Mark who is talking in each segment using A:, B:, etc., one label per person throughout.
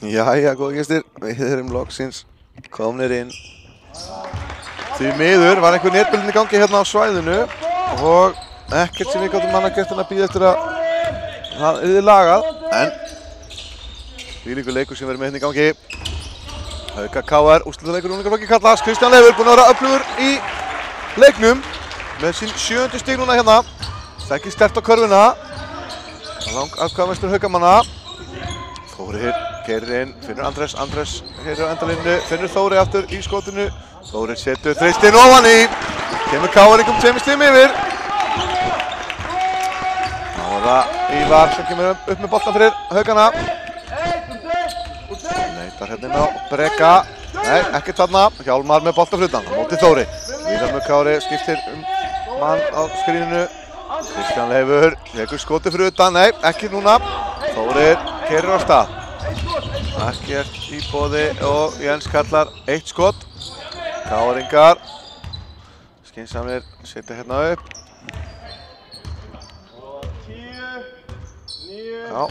A: Jæja, góði gestir, við erum loksins komnir inn. Því miður var einhver netbildin í gangi hérna á svæðinu og ekkert sem við gátum mannagertin að bíða eftir að það yrði lagað, en þvílíkur leikur sem verður með hérna í gangi. Hauka KR, úrslitaleikur unglingarflokki karla. Kristján Leifur búinn að vera öflugur í leiknum með sín 7. stig núna hérna. Þekkir sterkt á körfuna. Langafkvæðamestur Haukamanna. Þórir keyrir inn, finnur Andrés hér á endalínu, finnur Þóri aftur í skotinu. Þórir setur þreistinn ofan í. Kemur KR-ingum 2 stigum yfir. Þá er það Ívar sem kemur upp með boltan fyrir Haukana. Neitar hérna inn á Breka. Nei, ekkert þarna. Hjálmar með boltaflutan á móti Þóri. Vilhelmur Kári skiptir mann á skríninu. Kristján Leifur tekur skotið fyrir utan. Nei, ekki núna. Þórir keyrir á stað. Ekkert í boði og Jens kallar 1 skot. KR-ingar skynsamir setja hérna upp. Já,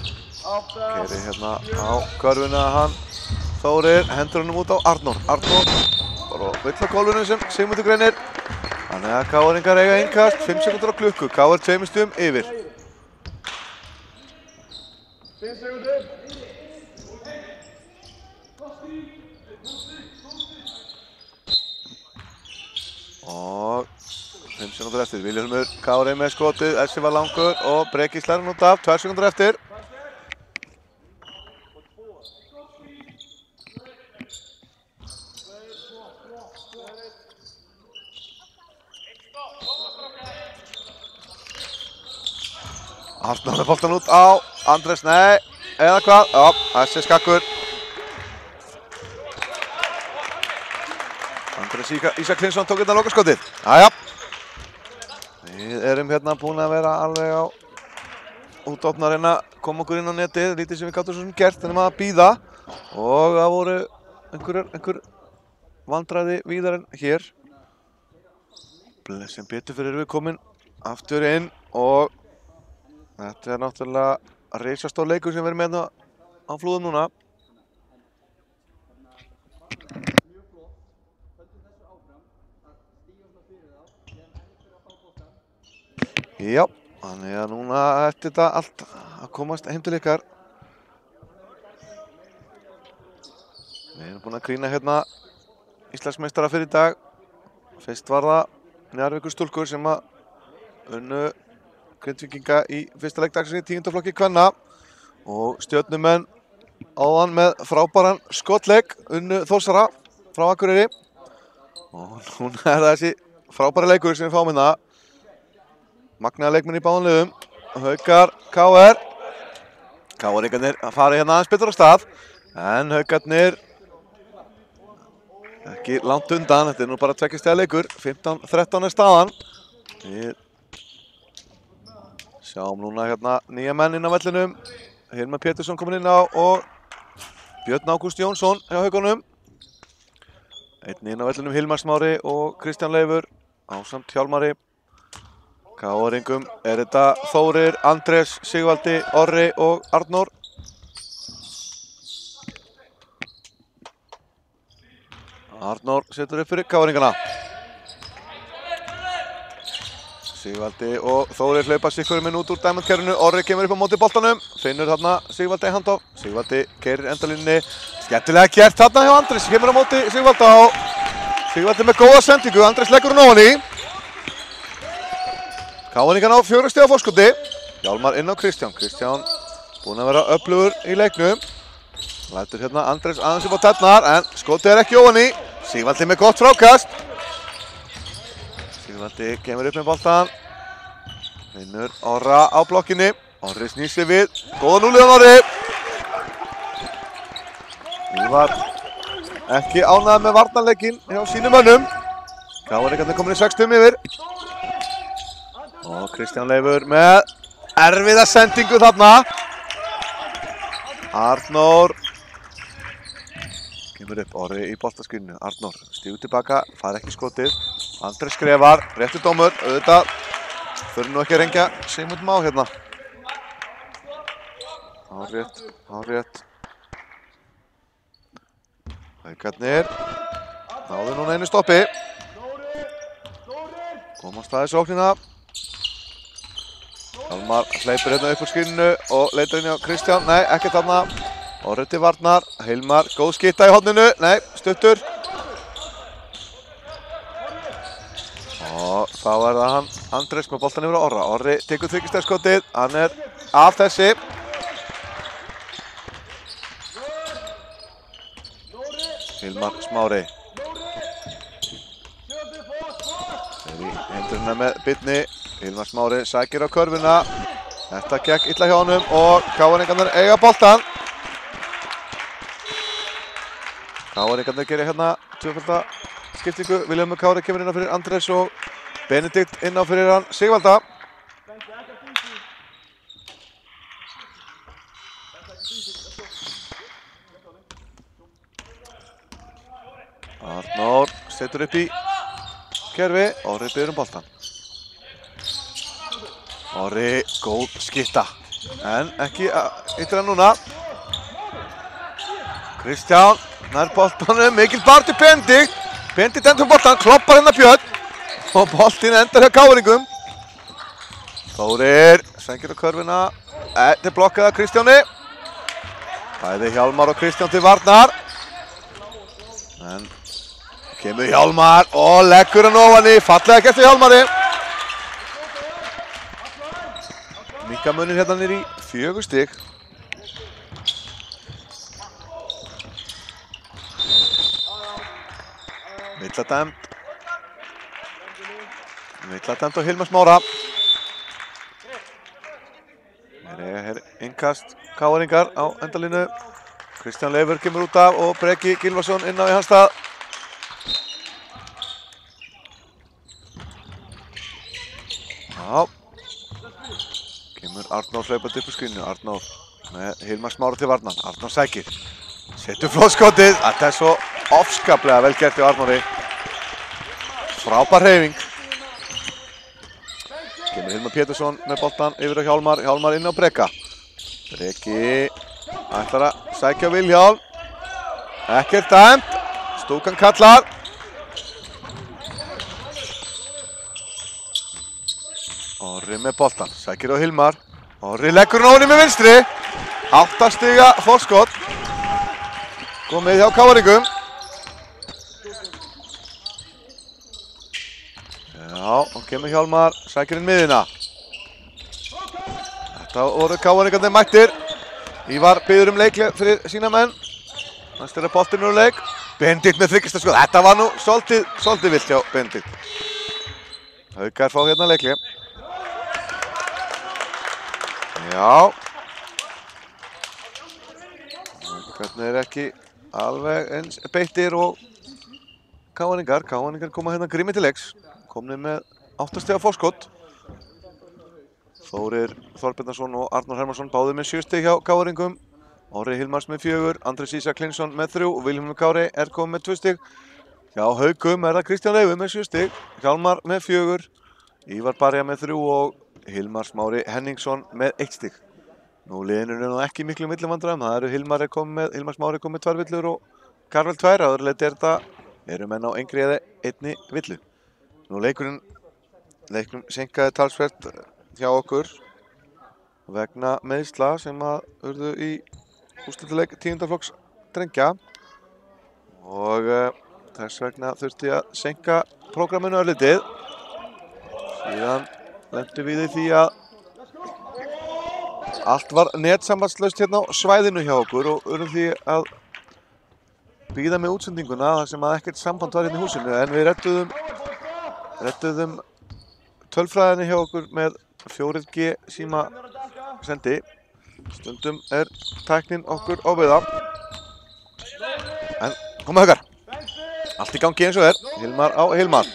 A: keyrir hérna á körfuna hann. Þórir hendur honum út á Arnór. Arnór bara vill á gólfinu sem Sigmundur greinir. Þannig að KR-ingar eiga innkast, 5 sekúndur á klukku. KR 2 stigum yfir. Og 5 sekúndur eftir. Vilhelmur Kári með skotið, Essi var langur og Breki slær hann út af, 2 sekúndur eftir. Arnór með boltan út á Andrés, nei, eða hvað? Já, Essi skakkur. Andrés Ísak Klinsson tók hérna lokaskotið. Jæja. Við erum hérna búin að vera alveg á útopnar hérna, koma okkur inn á netið, lítið sem við gátum svo sem gert, en að bíða. Og það voru einhver vandræði víðar en hér. Sem betur fyrir erum við komin aftur inn og þetta er náttúrulega risastór leikur sem við erum með á Flúðum núna. Já, þannig að núna eftir þetta allt að komast heim til ykkar. Við erum búin að krýna hérna Íslandsmeistara fyrir í dag. Fyrst var það Njarðvíkur stúlkur sem að unnu Grindvíkinga í fyrsta leik dagsins í 10. flokki kvenna og Stjörnumenn áðan með frábæran skotleik unnu Þórsara frá Akureyri og núna er það þessi frábæri leikur sem við fáum hérna. Magnaða leikmenn í báðum liðum. Haukar KR. KR-ingarnir að fara hérna aðeins betur á stað en Haukarnir ekki langt undan. Þetta er nú bara 2 stiga leikur. 15-13 er staðan. Við sjáum núna hérna nýja menn inn á vellinum. Hilmar Pétursson komin inn á og Björn Ágúst Jónsson hjá Haukunum. Einn inn á vellinum Hilmar Smári og Kristján Leifur ásamt Hjálmari. KR-ingum er þetta Þórir, Andrés, Sigvaldi, Orri og Arnór. Arnór setur upp fyrir KR-ingana. Sigvaldi og Þórir hlaupa sikkurum inn út úr dæmandkerfinu. Orri kemur upp á móti boltanum. Finnur þarna Sigvaldi handoff. Sigvaldi keyrir endalínunni. Skemmtilega gert þarna hjá Andrés. Kemur á móti Sigvaldi á. Sigvaldi með góða sendingu. Andrés leggur hún ofan í. KR-ingarna á 4 stiga forskoti. Hjálmar inn á Kristján. Kristján búinn að vera öflugur í leiknum. Lætur hérna Andrés aðeins upp á tærnar en skotið er ekki ofan í. Sigvaldi með gott frákast. Sigvaldi kemur upp með boltan. Finnur Orra á blokkinni. Orri snýr sig við. Góða núlið á Orri. Ívar ekki ánægður með varnarleikinn hjá sínum mönnum. KR-ingarnir komin í 6 stigum yfir. Og Kristján Leifur með erfiða sendingu þarna. Arnór kemur upp, Orri í boltaskyninu. Arnór stígur tilbaka, fær ekki skotið. Andrés skrefar, réttur dómur. Auðvitað þurfum nú ekki að rengja Sigmund Má hérna. Hárrétt. Haukarnir náðu núna einu stoppi. Komast það í sóknina. Hjálmar hleypur hérna upp úr skyninu og leitar inn á Kristján. Nei, ekkert þarna. Orri til varnar. Hilmar, góð skytta í horninu. Nei, stuttur. Og þá er það hann Andrés með boltan yfir á Orra. Orri tekur þryggjustegsskotið. Hann er af þessi. Hilmar Smári. Þeir í hendurina með Birni. Hilmar Smári sækir á körfuna. Þetta gekk illa hjá honum og KR-ingarnir eiga boltan. KR-ingarnir gerir hérna tvöfalda skiptingu. Vilhelmur Kári kemur inn á fyrir Andrés og Benedikt inn á fyrir hann Sigvalda. Arnór setur upp í kerfi. Orri biður boltan. Orri, góð skytta. En ekki yttir hann núna. Kristján nær boltanum. Mikil barð til Benedikt. Benedikt endur boltan. Kloppar hérna Björn. Og boltinn endar hjá KR-ingum. Þórir sækir á körfuna. Þetta er blokkað af Kristjáni. Bæði Hjálmar og Kristján til varnar. En kemur Hjálmar og leggur hann ofan í. Fallega gert við Hjálmari. Minka munir hérna niður í 4 stig. Villa dæmt á Hilmar Smára. Hér innkast KR-ingar á endalínu. Kristján Leifur kemur út af og Breki Gylfason inn á í hans stað. Já. Kemur Arnór hlaupandi upp úr skrýnu. Arnór með Hilmar Smára til varnar. Arnór sækir. Setur flótskotið. Þetta er svo ofskaplega vel gert hjá Arnóri. Frábær hreyfing. Kemur Hilmar Pétursson með boltan yfir á Hjálmar. Hjálmar inn á Breka. Breki ætlar að sækja Vilhjálm. Ekkert dæmt. Stúkan kallar. Orri með boltan. Sækir á Hilmar. Orri leggur hann ofan í með vinstri. 8 stiga forskot. Komið hjá KR-ingum. Já, og kemur Hjálmar, sækir inn miðina. Þetta voru KR-ingarnir mættir. Ívar biður leikli fyrir sína menn. Næst er boltinn úr leik. Benedikt með þryggjustegsskot. Þetta var nú svolítið vilt hjá Benedikt. Haukar fá hérna leikli. Já. Hvernig er ekki alveg eins beittir og KR-ingar. KR-ingar koma hérna grími til leiks. Komnir með 8 stiga forskot. Þórir Þorbjarnason og Arnór Hermansson báðir með 7 stig hjá KR-ingum. Orri Hilmars með 4, Andrés Ísak Klinsson með 3 og Vilhelmur Kári er komið með 2 stig. Hjá Haukum er það Kristján Leifur með 7 stig, Hjálmar með 4, Ívar Barja með 3 og Hilmar Smári Henningsson með 1 stig. Nú liðinu er nú ekki miklu millivandræðum. Það eru Hilmar Smári komið með 2 villur og Karvel 2. Aðurleiti er þetta eru menn á engri eða 1 villu. Nú leiknum seinkaði talsvert hjá okkur vegna meiðsla sem að urðu í úrslitaleik 10. flokks drengja og þess vegna þurfti að seinka prógraminu örlítið. Síðan lentum við í því að allt var netsambandslaust hérna á svæðinu hjá okkur og urðum því að bíða með útsendinguna þar sem að ekkert samband var hérna í húsinu, en við rettuðum tölfræðinni hjá okkur með 4G síma sendi. Stundum er tæknin okkur ofviða. En koma Haukar. Allt í gangi eins og er. Hilmar á Hilmar.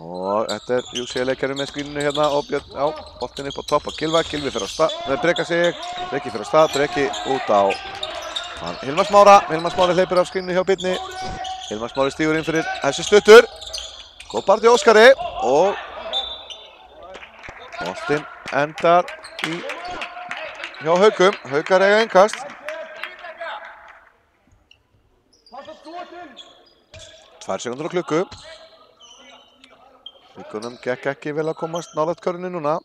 A: Og þetta er UC-leikarinn með skríninu hérna og Björn á boltinn upp á topp og Gylfa. Gylfi fyrir á stað, Breka sig, Breki fyrir á stað, Breki út á Hilmar Smára. Hilmar Smári hleypir af skríninu hjá Birni. Hilmar Smári stígur inn fyrir þessi stuttur. Góð barð í Óskari og boltinn endar hjá Haukum. Haukar eiga innkast. 2 sekúndur á klukku. Haukunum gekk ekki vel að komast nálægt körfunni núna.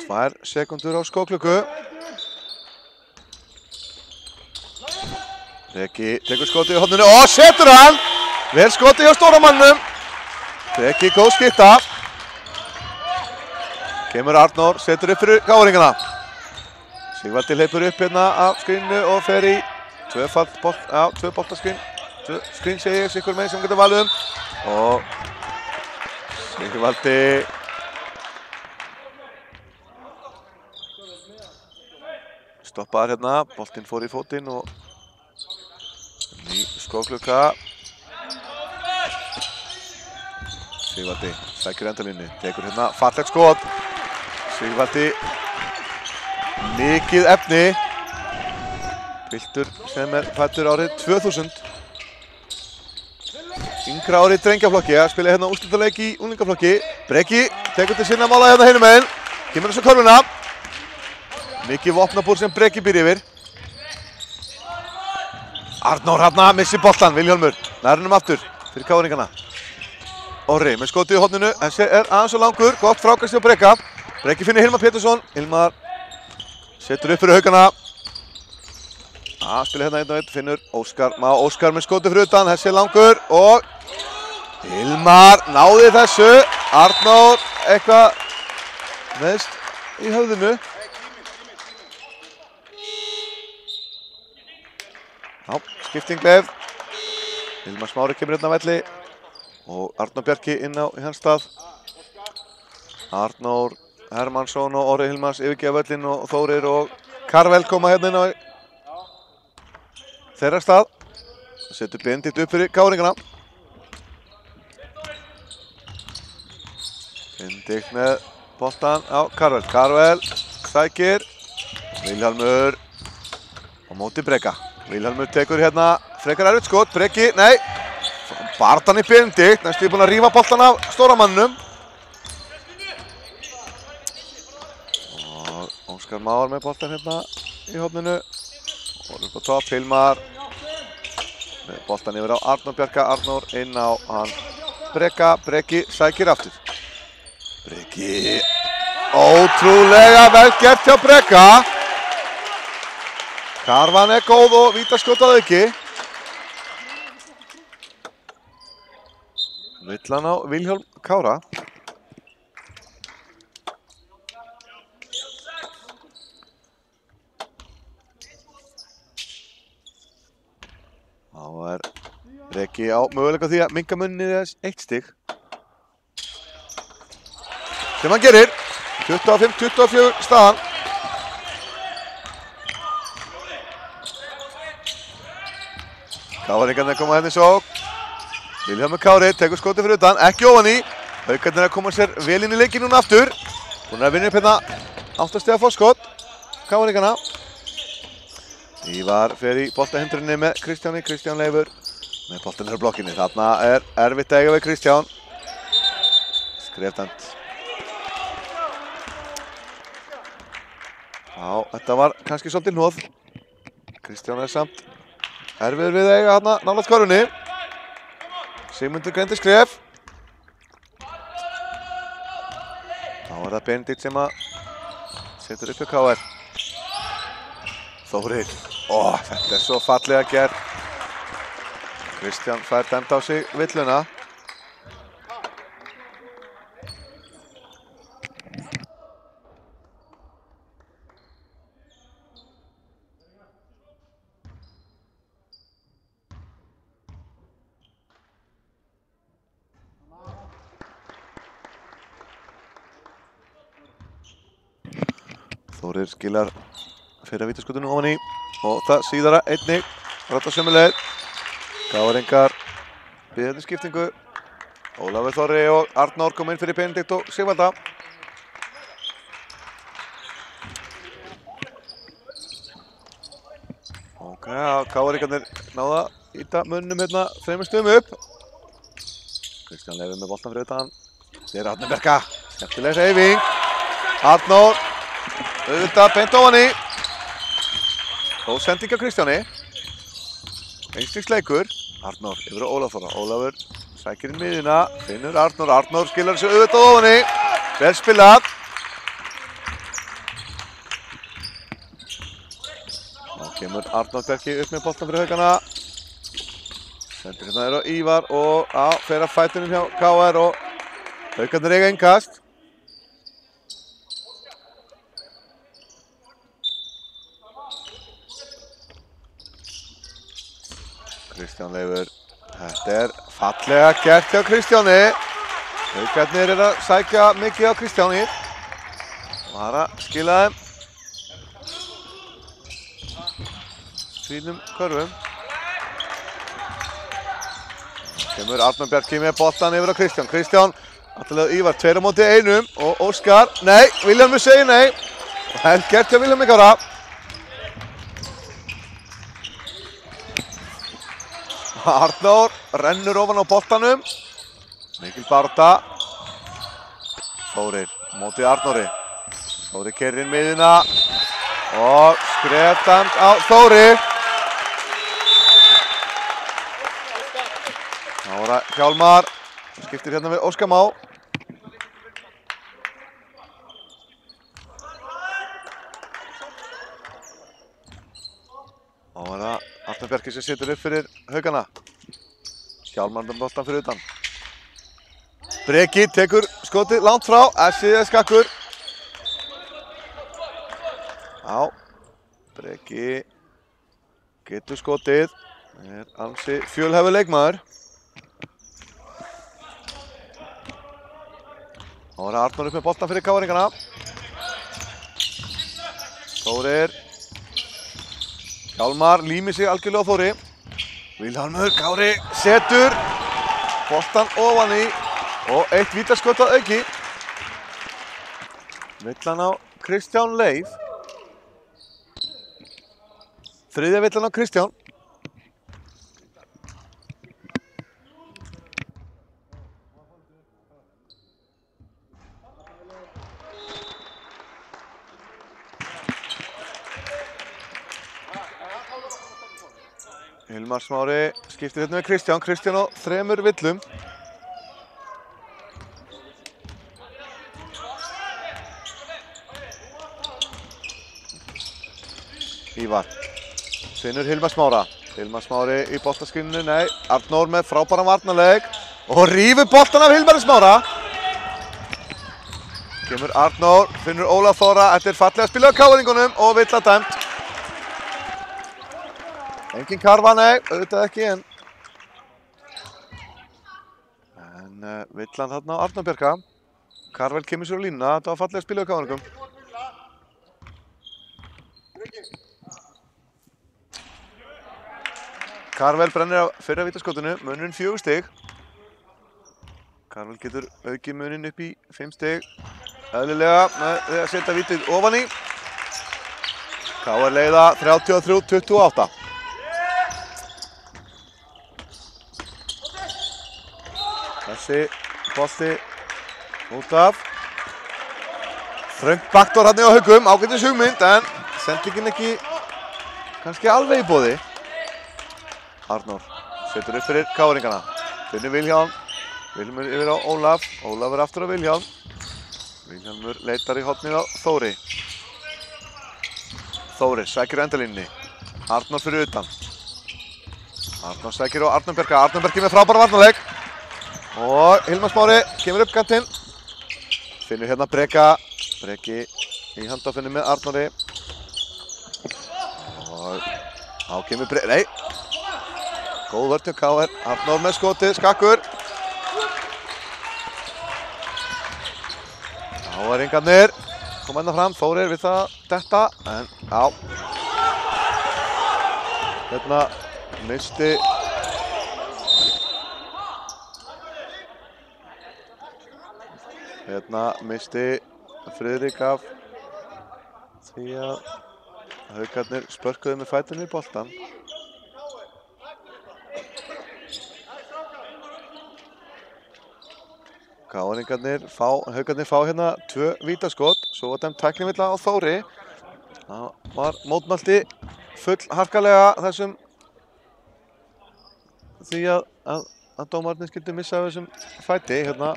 A: 2 sekúndur á skóklukku. Breki tekur skotið í horninu og setur hann! Vel skotið hjá stóramannum. Breki góð skipta. Kemur Arnór, setur upp fyrir káringana. Sigvaldi hleypur upp hérna af skríninu og fer í tvö boltaskrín. Skrín segi ég, sikkur meginn sem getur valið um. Og Sigvaldi stoppaðar hérna, boltinn fór í fótinn og ný skóklukka. Sigvaldi sækir endalínu, tekur hérna fallegt skot. Sigvaldi, mikið efni. Piltur sem fæddur árið 2000. Yngra árið drengjaflokki, að spila hérna úrslitaleik í unglingaflokki. Breki tekur til sinna mála hérna hinum megin. Kemur þessu körfuna. Mikið vopnabúr sem Breki býr yfir. Arnór hérna missir boltan, Vilhjálmur. Nærunum aftur fyrir káringana. Orri með skotið í horninu, þessi aðeins og langur, gott frákast hjá Breka. Breki finnir Hilmar Pétursson, Hilmar setur upp fyrir haugana. Spila hérna 1-1, finnur Óskar með skotið fyrir utan, þessi langur og Hilmar náði þessu. Arnór eitthvað neðst í höfðinu. Skipting leið. Hilmar Smári kemur hérna á velli. Og Arnór Bjarki inn á í hans stað. Arnór Hermannsson og Orri Hilmars yfirgefa völlinn og Þórir og Karvel koma hérna inn á þeirra stað. Setur Benedikt upp fyrir káringana. Benedikt með boltan á Karvel. Karvel sækir. Vilhjálmur á móti Breka. Vilhjálmur tekur hérna frekar erfitt skot. Breki, nei. Bartan í Benedikt, næstu búinn að rífa boltan af stóramannum. Og Óskar Már með boltan hérna í horninu. Og upp á topp, Hilmar. Með boltan yfir á Arnór Bjarka, Arnór inn á hann Breka, Breki sækir aftur. Breki, ótrúlega vel gert hjá Breka. Karvan er góð og vítaskot að auki. Villan á Vilhjálm Kára. Þá er Breki á möguleika því að minnka munnið þess 1 stig. Sem hann gerir. 25-24 staðan. Káringarnir koma henni svo. Vilhjálmur Kári tekur skotið fyrir utan, ekki ofan í. Haukarnir að koma sér vel inn í leikinn núna aftur. Búin að vinna upp hérna 8 stiga fórskot. Káringarna. Ívar fer í boltahindrunni með Kristjáni. Kristján Leifur með boltan á blokkinni. Þarna er erfitt að eiga við Kristján. Skrefdæmt. Já, þetta var kannski svolítið hnoð. Kristján er samt erfiður við að eiga hérna nálægt körfunni. Sigmundur greindi skref. Þá er það Benedikt sem að setur upp hjá KR. Þórir. Þetta er svo fallega gert. Kristján fær dæmt á sig villuna. Þórir skilar fyrir að vítaskotinu ofan í og það síðara einnig rata sömu leið. KR-ingar biðandi skiptingu. Ólafur Þorri og Arnór kom inn fyrir Benedikt og Sigvalda. KR-ingarnir náða íta munnum hérna 3 stöðum upp. Kristján Leifur með boltan fyrir utan. Þeir eru Arnór Bjarka. Skemmtileg hreyfing. Arnór. Auðvitað beint ofan í. Góð sending á Kristjáni. Einstigs leikur. Arnór yfir á Ólaf Þóra. Ólafur sækir inn miðjuna. Finnur Arnór. Arnór skilar þessu auðvitað ofan í. Vel spilað. Nú kemur Arnór Bjarki upp með boltan fyrir Haukana. Sendir hérna á Ívar og fer að fætunum hjá KR og Haukarnir eiga innkast. Kristján Leifur. Þetta fallega gert hjá Kristjáni. Haukarnir að sækja mikið á Kristjáni. Var að skila þeim fínum körfum. Kemur Arnór Bjarki með boltan yfir á Kristján. Kristján alltaf Ívar 2 á móti 1 og Óskar. Nei, Vilhjálmur segir nei. Og vel gert hjá Vilhjálmi Kára. Arnór rennur ofan á boltanum. Mikil barátta. Þórir móti Arnóri. Þórir keyrir inn miðjuna og skrefdæmt á Þóri. Þá var það Hjálmar. Skiptir hérna við Óskar Má. Þá var það Arnór Bjarki sem setur upp fyrir Haukana. Hjálmar með boltan fyrir utan. Breki tekur skotið langt frá. Essið skakkur. Já, Breki getur skotið. Ansi fjölhæfur leikmaður. Þá var Arnór upp með boltan fyrir KR-ingana. Þórir. Hjálmar límir sig algjörlega á Þóri. Vilhjálmur Kári setur boltan ofan í og eitt vítaskot að auki. Villan á Kristján Leif. Þriðja villan á Kristján. Hilmar Smári skiptir hérna með Kristján. Kristján á 3 villum. Ívar. Finnur Hilmar Smára. Hilmar Smári í boltaskinninu. Nei, Arnór með frábæran varnarleik. Og rífur boltan af Hilmari Smára. Kemur Arnór. Finnur Ólaf Þóra. Þetta fallega að spila á KR-ingunum og villa dæmt. Engin karfa, nei, auðvitað ekki en villan þarna á Arnór Bjarka. Karvel kemur sér á línuna, þetta var fallega að spila á KR-ingum. Karvel brennir á fyrra vítaskotinu, munurinn 4 stig. Karvel getur aukið muninn upp í 5 stig. Eðlilega með því að setja vítið ofan í. KR leiða 33-28. Þessi bolti út af. Þröngt baktor hann á Haukum, ágætis hugmynd en sendingin ekki kannski alveg í boði. Arnór setur upp fyrir KR-ingana. Finnur Vilhjálm. Vilhjálmur yfir á Ólaf. Ólafur aftur á Vilhjálm. Vilhjálmur leitar í hornið á Þóri. Þóri sækir á endalínni. Arnór fyrir utan. Arnór sækir á Arnór Bjarka. Arnór Bjarki með frábæra varnarleik. Og Hilmar Smári kemur upp kantinn. Finnur hérna Breka. Breki í handafinni með Arnóri. Og þá kemur Breki. Nei. Góð vörn hjá KR. Arnór með skotið. Skakkur. Þá ingarnir. Koma hérna fram. Þórir við það detta. En já. Hérna misti. Hérna misti Friðrik af því að Haukarnir spörkuðu með fætunum í boltan. Haukarnir fá hérna 2 vítaskot, svo var þeim tæknivilla á Þóri. Það var mótmælti full harkalega því að dómarnir skildu missa af þessum fæti hérna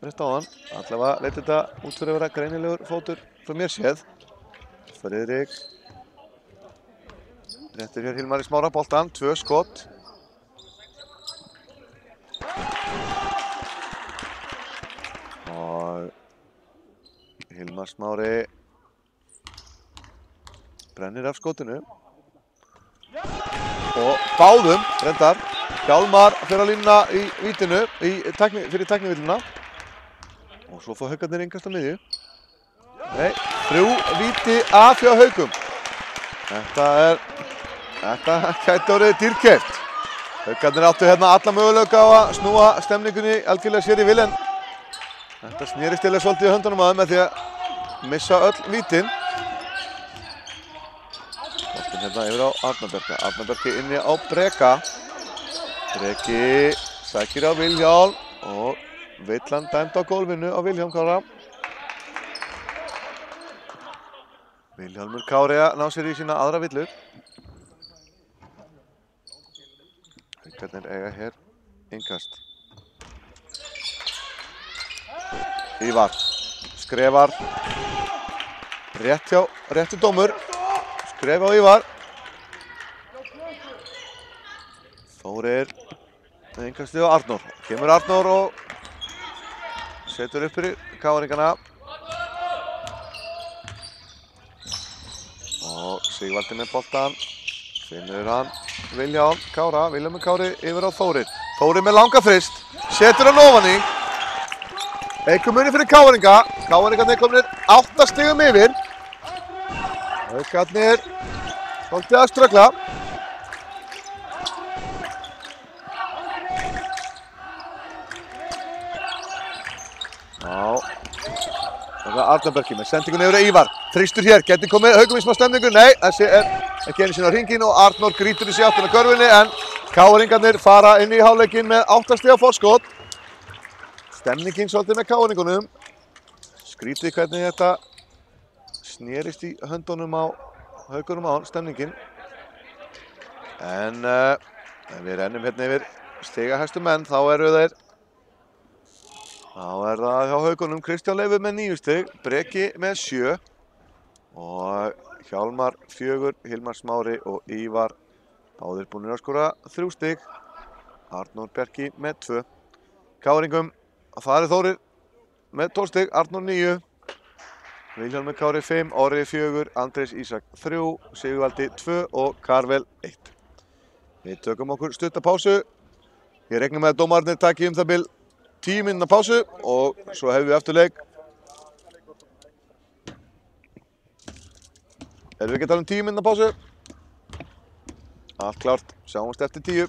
A: rétt áðan. Allavega leit þetta út fyrir að vera greinilegur fótur frá mér séð. Friðrik réttir hér Hilmari Smára boltan, 2 skot. Og Hilmar Smári brennir af skotinu. Og báðum, reyndar. Hjálmar fyrir að línuna í vítinu, fyrir tæknivilluna. Og svo fá Haukarnir yngast á miðju. Nei, 3 víti af hjá Haukum. Þetta gæti orðið dýrkeypt. Haukarnir áttu hérna alla möguleika á að snúa stemningunni algjörlega sér í vil, en þetta snerist eða svolítið í höndunum að þeim með því að missa öll vítin. Boltinn hérna yfir á Arnarberga. Arnarbergi inni á Breka. Breki sækir á Vilhjálm og villan dæmd á gólfinu á Vilhjálm Kára. Vilhjálmur Kári að ná sér í sína aðra villu. Haukarnir eiga hér innkast. Ívar skrefar réttu dómur. Skref á Ívar. Þórir innkastið á Arnór. Kemur Arnór og setur upp fyrir káringana. Og Sigvaldi með boltan. Finnur hann Vilhjálm Kára. Vilhjálmur Kári yfir á Þórir. Þórir með langa frist. Setur hann ofan í. Eikum munið fyrir káringa. Káringarnir komnir 8 stigum yfir. Haukarnir svolítið að ströggla. Já. Það er Arnarbergi með sendingun yfir Ívar. Þrýstur hér, geti komið Haukum í smá stemningu. Nei, þessi er ekki einu sinni á hringinn og Arnór grítur í sig áttina að görfunni, en káringarnir fara inn í hálfleikinn með 8 stiga forskot. Stemningin svolítið með káringunum. Skrítið hvernig þetta snerist í höndunum á Haukunum á stemningin. En við rennum hérna yfir stigahæstu menn, þá er það hjá Haukunum Kristján Leifur með 9 stig, Breki með 7 og Hjálmar 4, Hilmar Smári og Ívar báðir búnir að skora 3 stig. Arnór Bjarki með 2. Káringum það er Þórir með 12 stig, Arnór 9, Vilhjálmur Kári 5, Orri 4, Andrés Ísak 3, Sigvaldi 2 og Karvel 1. Við tökum okkur stutta pásu. Ég reikna með að dómararnir taki það bil 10 mínútna pásu og svo hefum við aftur leik. Erum við ekki að tala 10 mínútna pásu? Allt klárt, sjáumst eftir 10.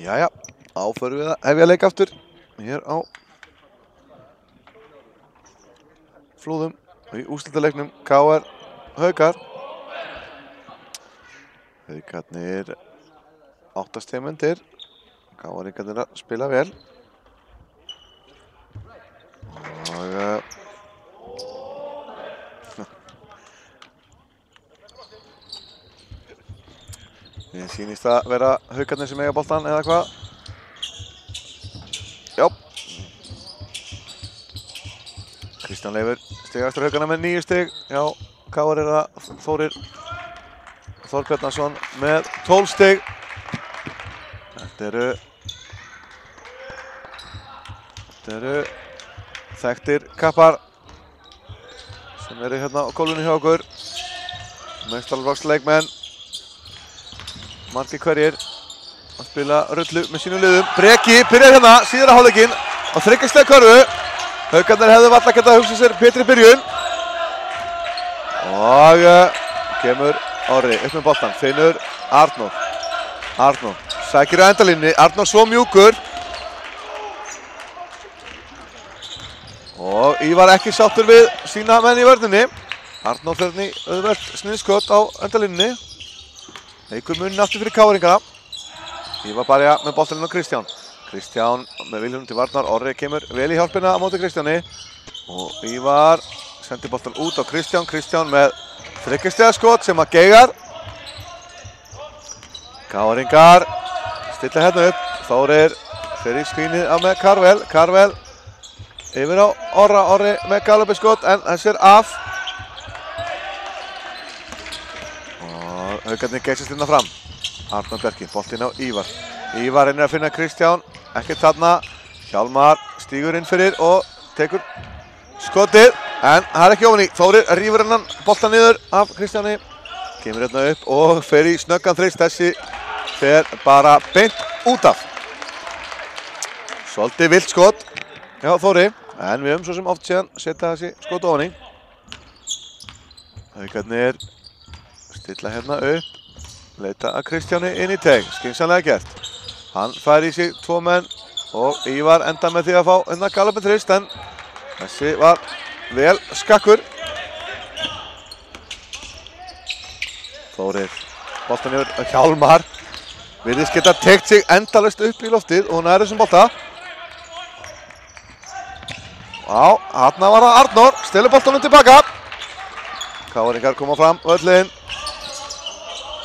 A: Jæja, áförum við að hefja leik aftur hér á Flúðum í úrslitaleiknum KR Haukar. Haukarnir 8 stig undir. KR-ingarnir að spila vel. Og mér sýnist að vera Haukarnir sem eiga boltan eða hvað. Já. Kristján Leifur stigastur Haukarna með 9 stig. Já, KR er það Þórir Þorbjarnason með 12 stig. Þetta eru þekktir kappar sem eru hérna á gólfinu hjá okkur. Meistaraflokksleikmenn, margir hverjir að spila rullu með sínum liðum. Breki byrjar hérna síðara hálfleikinn á 3 stiga körfu. Haukarnir hefðu varla getað að hugsa sér betri byrjun. Og kemur Orri upp með boltan, finnur Arnór. Arnór sækir á endalínni, Arnór svo mjúkur. Og Ívar ekki sáttur við sína menn í vörninni. Arnór fer í auðvelt sniðskot á endalínni. Eikur munin aftur fyrir KR-ingana. Ívar bara með boltaninn á Kristján. Kristján með Vilhjálm til varnar, Orri kemur vel í hjálpina á móti Kristjáni. Og Ívar sendir boltan út á Kristján. Kristján með 3 stiga skot sem að geigar. KR-ingar stilla hérna upp. Þórir fer í skrínið á með Karvel. Karvel yfir á Orra. Orri með galoppi skot en þessi er af. Og Haukarnir geysast hérna fram. Arnór Bjarki, boltinn á Ívar. Ívar reynir að finna Kristján. Ekkert þarna. Hjálmar stígur inn fyrir og tekur skotið. En það er ekki ofan í. Þórir rífur hennan boltan niður af Kristjáni. Kemur hérna upp og fer í snöggan þrist. Þessi fer bara beint út af. Svolítið vilt skot hjá Þóri. En við höfum svo sem oft síðan setja þessi skot ofan í. Haukarnir stilla hérna upp. Leita að Kristjáni inn í teg. Skynsamlega gert. Hann fær í sig 2 menn og Ívar enda með því að fá hérna galopin þrist. En þessi var vel skakkur. Þórir boltan yfir Hjálmar. Virðist geta teygt sig endalaust upp í loftið og nær þessum bolta. Já, þarna var það Arnór. Stelur boltanum tilbaka. KR-ingar koma fram völlinn.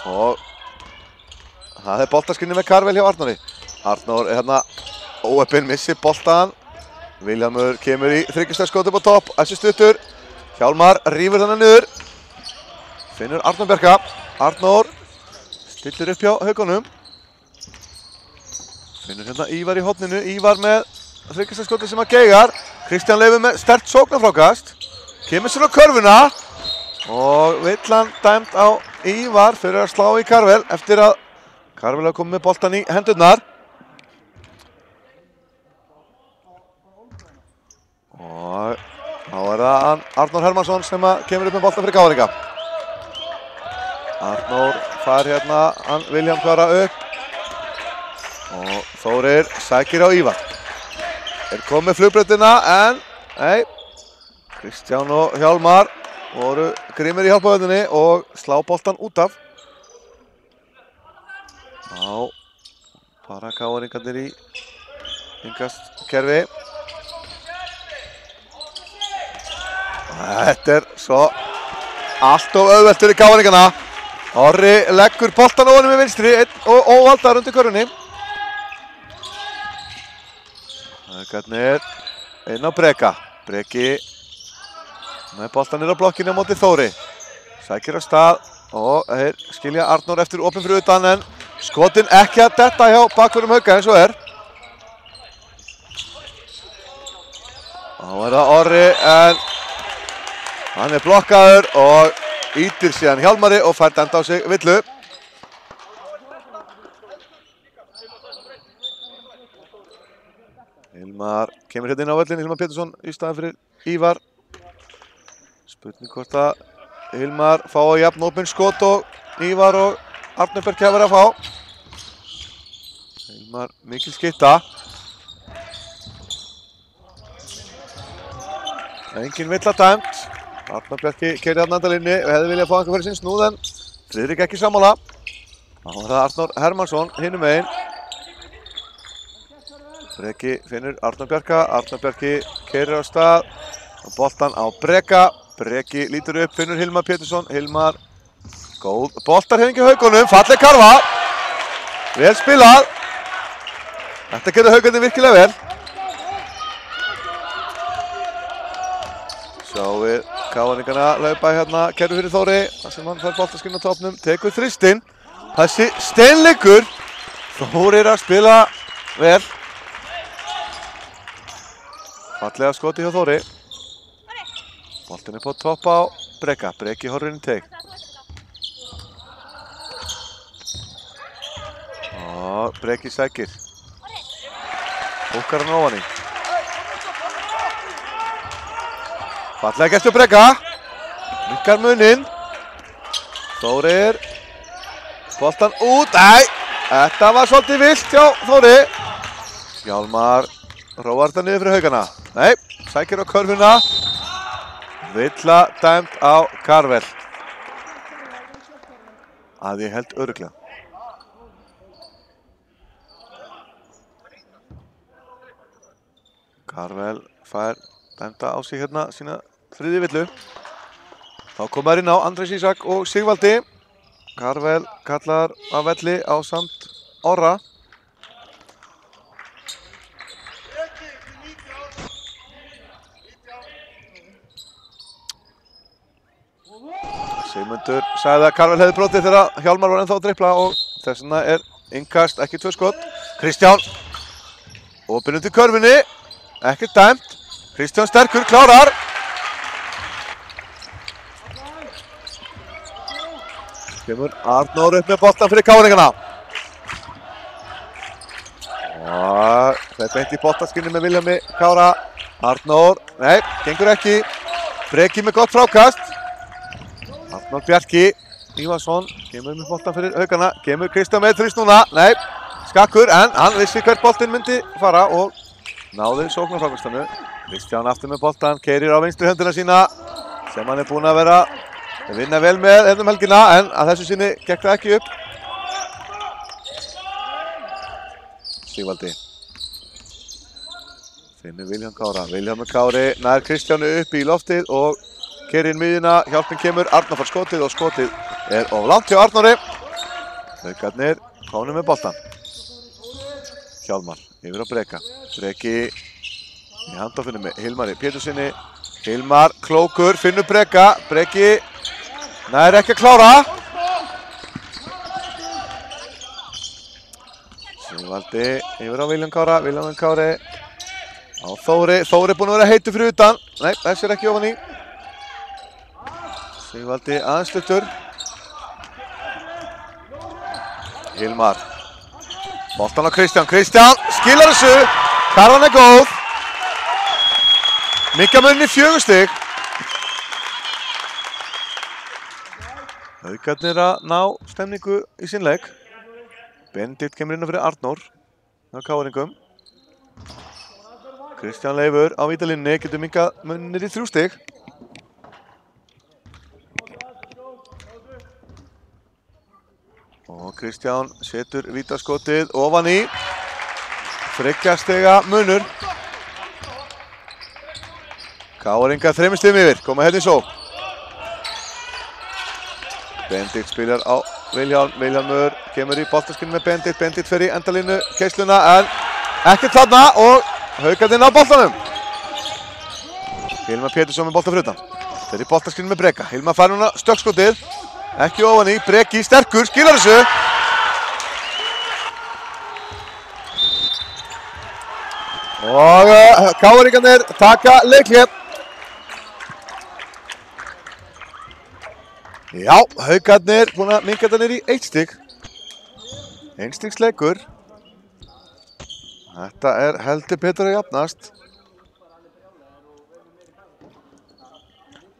A: Og það er boltaskinni með Karvel hjá Arnóri. Arnór er hérna óheppinn, missir boltan. Vilhjálmur kemur í 3 stiga skot upp á topp. Þessi stuttur. Hjálmar rífur þennan niður. Finnur Arnór Bjarka. Arnór stillir upp hjá Haukunum. Finnur hérna Ívar í horninu. Ívar með 3 stiga skoti sem að geigar. Kristján Leifur með sterkt sóknarfrákast. Kemur sér á körfuna. Og villan dæmt á Ívar fyrir að slá í Karvel eftir að Karvel hafa komið með boltan í hendurnar. Og þá er það Arnór Hermannsson sem kemur upp með boltan fyrir KR-inga. Arnór fær hérna Vilhjálm klára upp. Og Þórir sækir á Ívar. Er komið með flugbrautina en nei. Kristján og Hjálmar voru grimmir í hjálpavöndinni og slá boltan út af. Já, bara KR-ingarnir í innkastkerfi. Þetta er svo allt of auðvelt fyrir KR-ingarna. Orri leggur boltan ofan með vinstri og óvaldar undir körfunni. Haukarnir inn á Breka. Breki með boltan niður á blokkinu á móti Þóri. Sækir á stað og þeir skilja Arnór eftir opinn fyrir utan en skotin ekki að detta hjá bakverðum Hauka eins og er. Þá er það Orri en hann er blokkaður og ýtir síðan Hjálmari og fær dæmt á sig villu. Hilmar kemur hérna inn á völlin, Hilmar Pétursson í staðinn fyrir Ívar. Spurning hvort að Hilmar fá að jafn opinn skot og Ívar og Arnór Bjarki hafa verið að fá. Hilmar mikil skytta. Engin villa dæmt. Arnar Bjarki keyrir þarna endalínni og hefði viljað fá einhver fyrir sinn snúð en Friðrik ekki sammála. Þá var það Arnór Hermannsson hinum megin. Breki finnur Arnar Bjarka. Arnar Bjarki keyrir á stað og boltan á Breka. Breki lítur upp, finnur Hilmar Pétursson. Hilmar góð boltarhefingi í Haukunum. Falleg karfa. Vel spilað. Þetta gerði Haukarnir virkilega vel. Sjáum við KR-ingana laupa hérna, kerfi fyrir Þóri, þar sem hann fær boltaskinn á topnum, tekur þristinn. Þessi steinleikur, Þóri að spila vel. Fallega skoti hjá Þóri. Boltinn upp á topp á Breka, Breki horfir inn í teig. Og Breki sækir. Húkar hann ofan í. Fallega gestur Breka. Minkar muninn. Þórir. Boltan út. Æ! Þetta var svolítið vilt hjá Þóri. Hjálmar róar þetta niður fyrir Haukana. Nei, sækir á körfuna. Villa dæmt á Karvel. Að ég held örugglega. Karvel fær dæmda á sig hérna sína þriðju villu. Þá koma þær inn á Andrés Ísak og Sigvaldi. Karvel kallar á velli á samt Orra. Sigmundur sagði að Karvel hefði brotið þegar Hjálmar var ennþá að dribbla og þess vegna er innkast, ekki 2 skot. Kristján opinn undir körfunni, ekkert dæmt. Kristján sterkur, klárar. Kemur Arnór upp með boltan fyrir KR-ingana. Og það er beint í boltaskinni með Vilhjálmi Kára. Arnór, nei, gengur ekki. Breki með gott frákast. Arnór Bjarki Ívarsson kemur með boltan fyrir Haukana. Kemur Kristján með þrýst núna. Nei, skakkur, en hann vissi hvert boltinn myndi fara og náði sóknarfrákastanu. Kristján aftur með boltan, keyrir á vinstri höndina sína sem hann er búinn að vera að vinna vel með hérna helgina, en að þessu sinni gekk það ekki upp. Sigvaldi. Finnur Vilhjálm Kára. Vilhjálmur Kári nær Kristjánu upp í loftið og keyrir inn miðjuna. Hjálpinn kemur, Arnór fær skotið og skotið er of langt hjá Arnóri. Haukarnir komnir með boltan. Hjálmar yfir á Breka. Breki í handoffinu með Hilmari Pétursinni. Hilmar klókur, finnur Breka. Breki nær ekki að klára. Sigvaldi yfir á Vilhjálm Kára. Vilhjálmur Kári á Þóri. Þóri er búinn að vera heitur fyrir utan. Nei, þessi er ekki ofan í. Sigvaldi aðeins stuttur. Hilmar. Boltan á Kristján. Kristján skilar þessu. Karvan er góð. Minnka munni 4 stig. Haukarnir að ná stemningu í sinn leik. Benedikt kemur inn fyrir Arnór. Það er KR-ingum. Kristján Leifur á vítalínni getur minkað munir í 3 stig. Og Kristján setur vítaskotið ofan í. 3 stiga munur. KR-ingar 3 stigum yfir, koma hérna í sókn. Benedikt spilar á Vilhjálm. Vilhjálmur kemur í boltaskinn með Benedikt. Benedikt fer í endalínu keysluna en ekkert þarna og Haukarnir á boltanum. Hilmar Pétursson með boltan fyrir utan. Fer í boltaskinn með Breka. Hilmar fær núna stökkskotið. Ekki ofan í. Breki sterkur, skilar þessu. Og KR-ingarnir taka leikhlé. Já, Haukarnir búin að minnka þetta niður í 1 stig. 1 stigs leikur. Þetta er heldur betur að jafnast.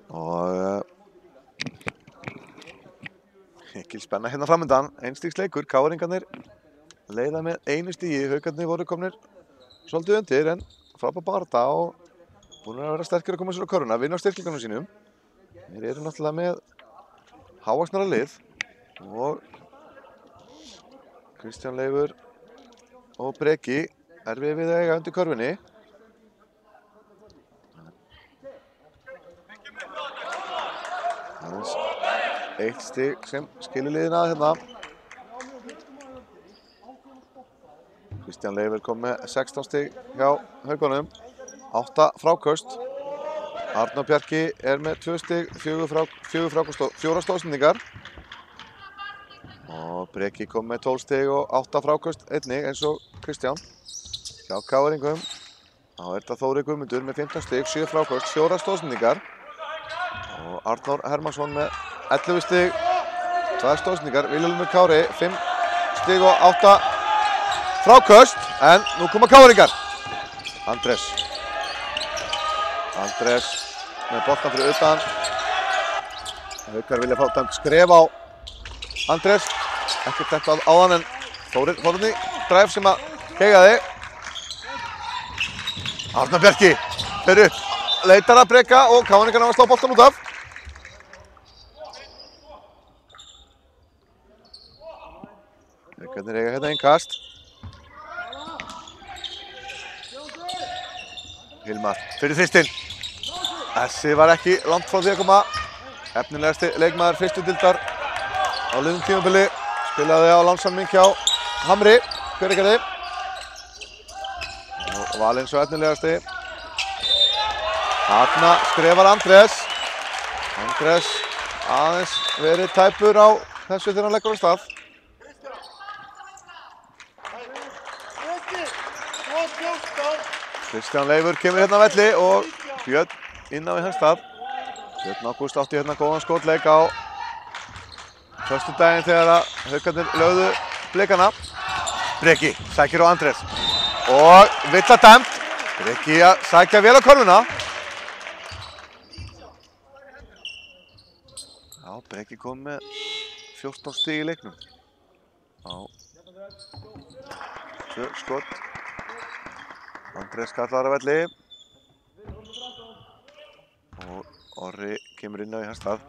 A: Og mikil spenna hérna framöndan. 1 stigs leikur, KR-ingarnir leiða með einu stigi. Haukarnir voru komnir svolítið undir en frábær baráttu og búin að vera sterkir að koma sér á körfuna, vinna á styrklingunum sínum. Þeir eru náttúrulega með hávaxnara lið og Kristján Leifur og Breki erfið við að eiga undir körfunni. Aðeins eitt stig sem skilur liðina að hérna. Kristján Leifur kom með 16 stig hjá Haukunum, 8 fráköst. Arnór Bjarki er með 2 stig, 4 stóðsendingar. Og Breki kom með 12 stig og 8 fráköst einnig eins og Kristján. Hjá KR-ingum þá er þetta Þóri Guðmundur með 15 stig, 7 fráköst, 4 stóðsendingar. Og Arnór Hermannsson með 11 stig, 2 stóðsendingar. Vilhjálmur Kári 5 stig og 8 fráköst. En nú koma KR-ingar. Andrés með boltan fyrir utan. Haukar vilja fá dæmt skref á Andrés. Ekkert þetta áðan en Þórir fórunni dræf sem að keigaði. Arnór Bjarki fer upp, leitar að Breka og KR-ingar ná að slá boltan út af. Haukarnir eiga hérna innkast. Hilmar fyrir þristinn. Þessi var ekki langt frá því að koma. Efnilegasti leikmaður fyrstu deildar á liðnum tímabili. Spilaði á lánssamning hjá Hamri, Hveragerði. Og valinn svo efnilegasti. Þarna skrifar Andrés. Andrés aðeins verið tæpur á þessu þegar hann leggur á stað. Kristján Leifur kemur hérna á velli og Björn inn á í hans stað. Björn Ágúst átti hérna góðan skotleik á föstudaginn þegar að Haukarnir lögðu blikana. Breki sækir á Andrés og villa dæmt. Breki að sækja vel á körfuna. Já, Breki kom með 14 stig í leiknum á 2 skot. Andrés kallar á velli og Orri kemur inn á í hans stað.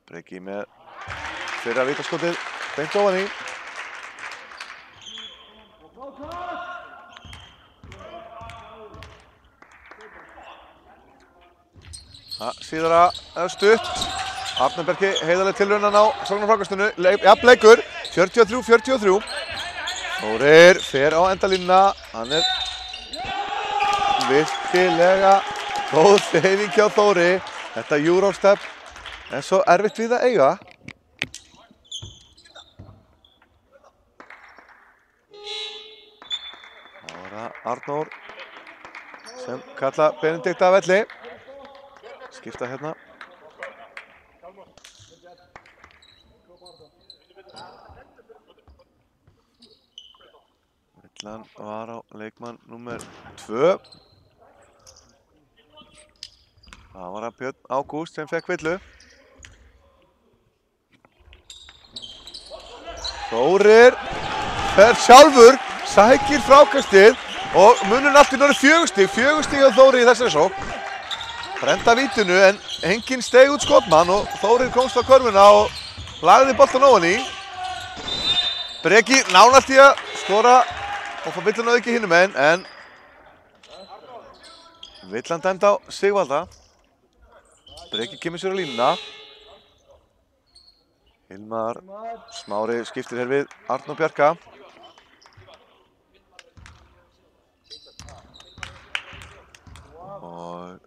A: Breki með fyrra vítaskotið beint ofan í. Síðara stutt. Arnór Bjarki heiðarleg tilraun á sóknarfrákastinu. Jafn leikur 43-43. Þórir fer á endalínuna. Hann er virkilega góð hreyfing hjá Þóri. Þetta Eurostep er svo erfitt við að eiga. Það var það Arnór sem kalla Benedikt af velli. Skipta hérna. Villan var á leikmann númer 2. Það var að Björn Ágúst sem fekk villu. Þórir fer sjálfur, sækir frákastið og munurinn allt í náttúrulega 4 stig. 4 stig á Þóri í þessari sókn. Brenda vítinu en enginn steig út skotmann og Þórir komst á körfuna og lagði boltan ofan í. Breki nánast í að skora og fá villuna ekki hinum megin en villan dæmd á Sigvalda. Breki kemur sér á línuna. Hilmar Smári skiptir hér við Arnór Bjarka. Og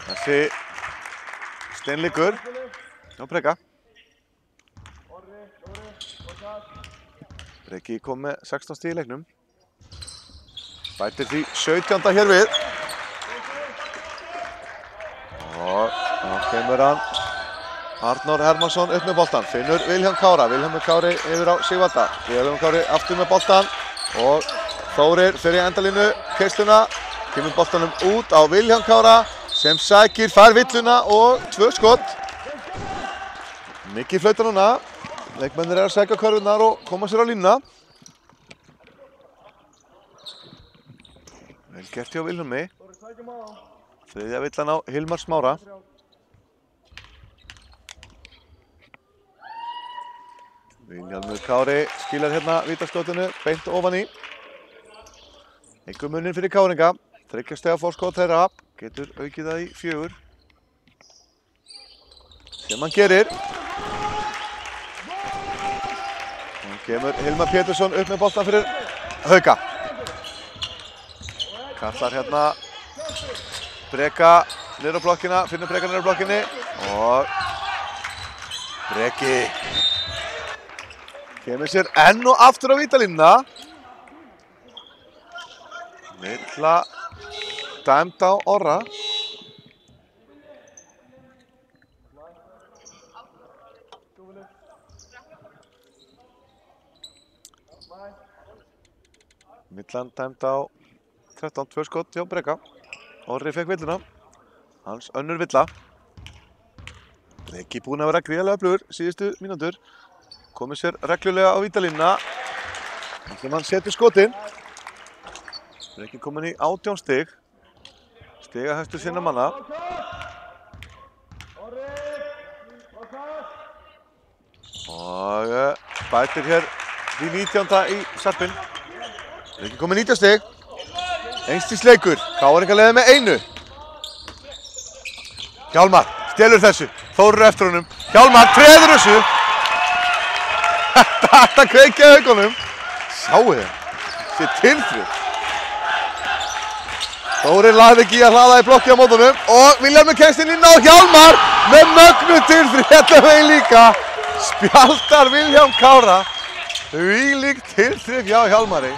A: þessi steinleikur hjá Breka. Breki kom með 16 stig í leiknum. Bætir því 17. hér við. Og þá kemur hann Arnór Hermannsson upp með boltan. Finnur Vilhjálm Kára. Vilhjálmur Kári yfir á Sigvalda. Vilhjálmur Kári aftur með boltan. Og Þórir fyrir endalínu keysluna. Kemur boltanum út á Vilhjálm Kára sem sækir, fær villuna og 2 skot. Mikið flauta núna. Leikmennir að sækja körfunar og koma sér á línuna. Vel gert hjá Vilhjálmi. Þriðja villan á Hilmar Smára. Vilhjálmur Kári skilar hérna vítaskotinu beint ofan í. Einhver muninn fyrir Káringa. 3 stiga forskot þeirra. Getur aukið það í 4. Sem hann gerir. Nú kemur Hilmar Pétursson upp með boltan fyrir Hauka. Kallar hérna Breka niður á blokkina, finnur Breka niður á blokkinni og Breki kemur sér enn og aftur á vítalínuna. Villa dæmd á Orra. Villan dæmd á 13, 2 skot hjá Breka. Orri fekk villuna. Hans önnur villa. Breki búinn að vera gríðarlega öflugur síðustu mínútur. Komið sér reglulega á vítalínuna. Þannig að hann setur skotin. Breki kominn í 18 stig. Stigahæstur sinna manna. Og bætir hér í 19. í sarpinn. Breki kominn 19 stig. Einstigsleikur. Káringa leiðir með 1. Hjálmar stelur þessu. Þórir eftir honum. Hjálmar treður þessu. Þetta kveikja augunum. Sáu þið. Sér tilþrif. Þórir lagði ekki að hlaða í blokki á mótunum. Og Vilhjálmur kemst inn á Hjálmar með mögnu tilþrif. Þetta veginn líka. Spjaldar Vilhjálm Kára. Þvílíkt tilþrif hjá Hjálmari.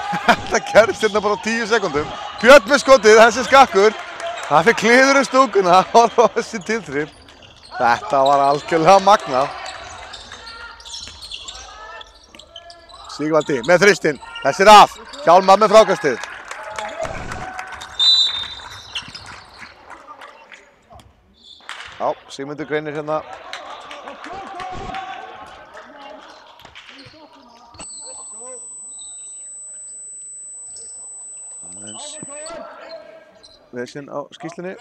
A: Þetta gerðist hérna bara á 10 sekúndum. Björn með skotið, þessi skakkur. Það fyrir kliður stúkuna, horfa á þessi tilþrif. Þetta var algjörlega magnað. Sigvaldi með þristinn, þessi er af. Hjálmar með frákastið. Já, Sigmundur greinir hérna. Vesinn á skýslunni.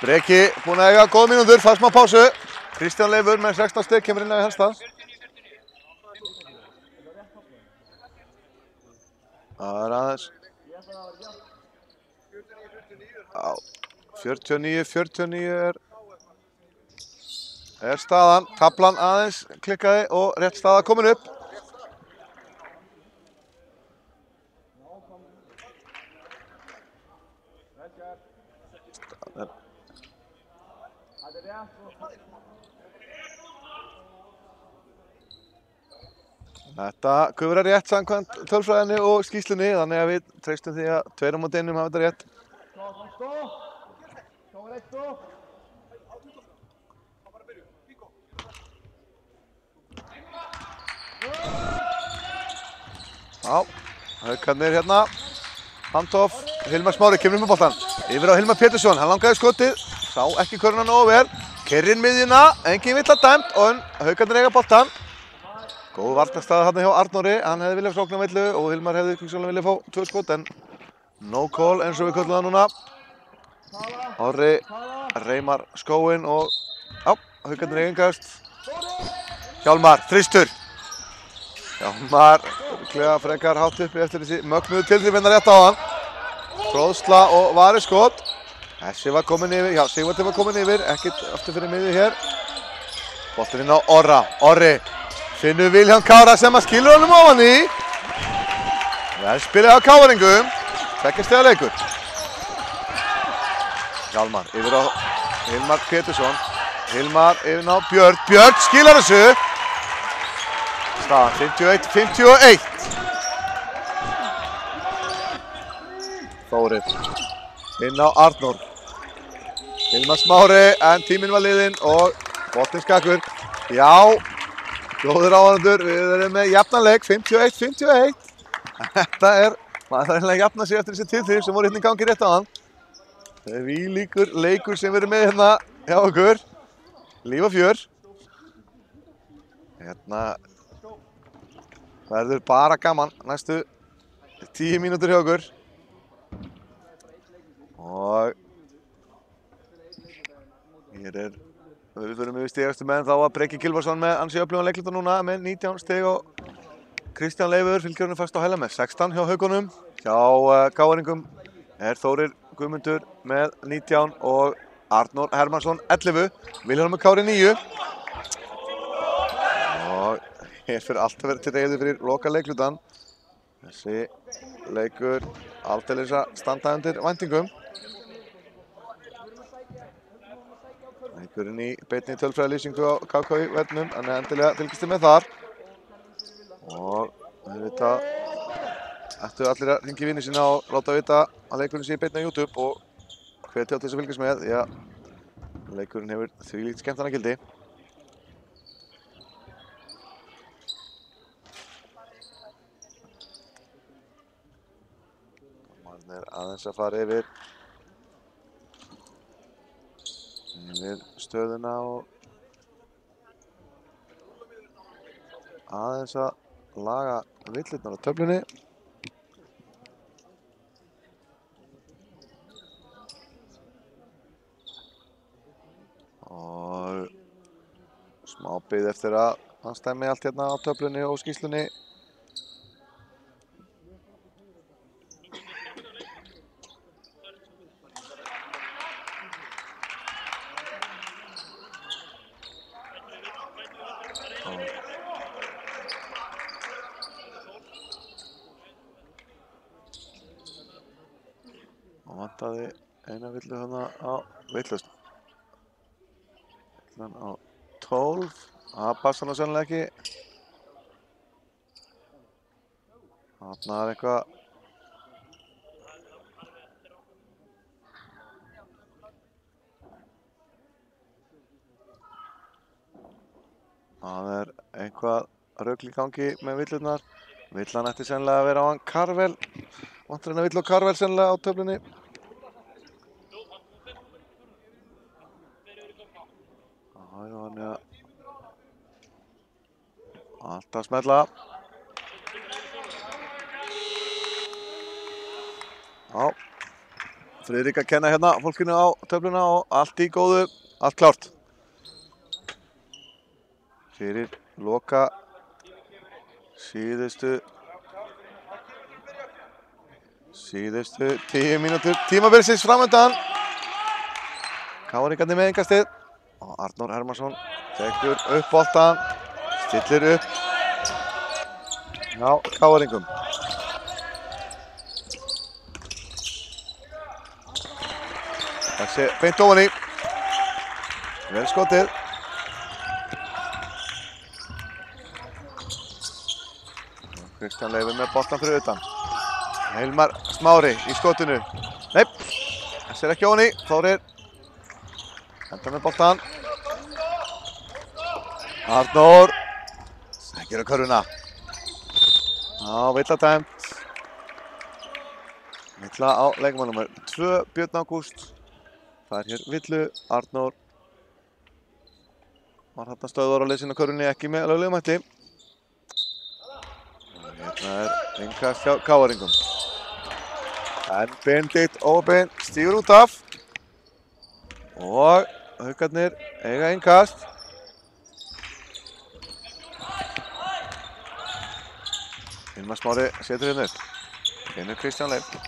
A: Breki búinn að eiga góð mínútur, fær smá pásu. Kristján Leifur með 16 stig kemur inn á í helsta. Það er aðeins. 49 er staðan. Taflan aðeins klikkaði og rétt staða komin upp. Þetta gufrar rétt samkvæmt tölfræðinni og skýslunni, þannig að við treystum því að 2 á móti 1 hafa þetta rétt. Já, Haukarnir hérna. Handhoff, Hilmar Smári kemur með boltan. Yfir á Hilmar Pétursson, hann langaði skotið. Sá ekki köruna nógu vel. Kerrin miðjuna, engin villa dæmt og Haukarnir eiga boltan. Góð varnarstaða hérna hjá Arnóri, hann hefði viljað sókna villu og Hilmar hefði kviksjónlega viljað fá 2 skot en no call eins og við köllum það núna. Orri reimar skóinn og já, Haukarnir eigingast. Hjálmar, þristur. Hjálmar, klega frekar hátt uppi eftir þessi mögnuðu tilþrif hérna rétt á hann. Tróðsla og vari skot. Þessi var komin yfir, já, Sigvaldi var komin yfir, ekkert aftur fyrir miðju hér. Boltinn inn á Orra, Orri. Finnur Vilhjálm Kára sem að skilur honum ofan í. Vel spilið á Káringum. 2 stiga leikur. Hjálmar yfir á Hilmar Pétursson. Hilmar yfir á Björn. Björn skilar þessu. Staðan 51-51. Þórir. Inn á Arnór. Hilmar Smári en tíminn var liðinn og boltinn skakkur. Já. Góður áhorfendur, við erum með jafnarleik, 51-51. Þetta er, maður þarf eiginlega að jafna sig eftir þessi tilþrif sem voru hérna í gangi rétt á hann. Þvílíkur leikur sem við erum með hérna hjá okkur. Líf og fjör. Hérna verður bara gaman næstu 10 mínútur hjá okkur. Og hér við förum yfir stigastu menn þá að Breki Gylfason með ansi öflugan leikluta núna með 19 stig og Kristján Leifur fylgir honum fast á hæla með 16 hjá Haukunum. Hjá KR-ingum Þórir Guðmundur með 19 og Arnór Hermannsson 11. Vilhjálmur Kári 9. Og hér fyrir allt að vera til reiðu fyrir loka leiklutan. Þessi leikur aldeilis að standa undir væntingum. Leikurinn í beinni tölfræðilýsingu á KKÍ-vefnum, þannig að endilega fylgist þið með þar. Og auðvitað ættu allir að hringja í vini sína og láta vita að leikurinn sé í beinni á YouTube og hvetja á þess að fylgjast með, því að leikurinn hefur þvílíkt skemmtanagildi. Mann aðeins að fara yfir stöðuna og aðeins að laga villurnar á töflunni. Og smá bið eftir að hann stemmi allt hérna á töflunni og skýrslunni. Vantaði eina villu þarna á villust. Villan á 12. Það passa hann sennilega ekki. Þarna er eitthvað. Það er eitthvað rugl í gangi með villurnar. Villan ætti sennilega að vera á hann Karvel. Vantar henni villu á Karvel sennilega á töflunni. Alltaf smella. Já, Friðrik að kenna hérna fólkinu á töfluna og allt í góðu, allt klárt. Fyrir loka síðustu 10 mínútur tímabilsins framöndan. KR-ingarnir með innkastið og Arnór Hermannsson tekur upp boltann. Stillir upp hjá KR-ingum. Þessi beint ofan í. Vel skotið. Kristján Leifur með boltan fyrir utan. Hilmar Smári í skotinu. Nei, þessi er ekki ofan í. Þórir hentar með boltan. Arnór sækir á körfuna. Já, villa dæmt. Villa á leikmann númer 2, Björn Ágúst. Það er hér villu. Arnór var þarna stöðvar á leið sinni á körfunni, ekki með löglegum hætti. Hérna er innkast hjá KR-ingum. En Benedikt Óbein stígur út af. Og Haukarnir eiga innkast. Hilmar Smári setur hérna upp. Finnur Kristján Leifur.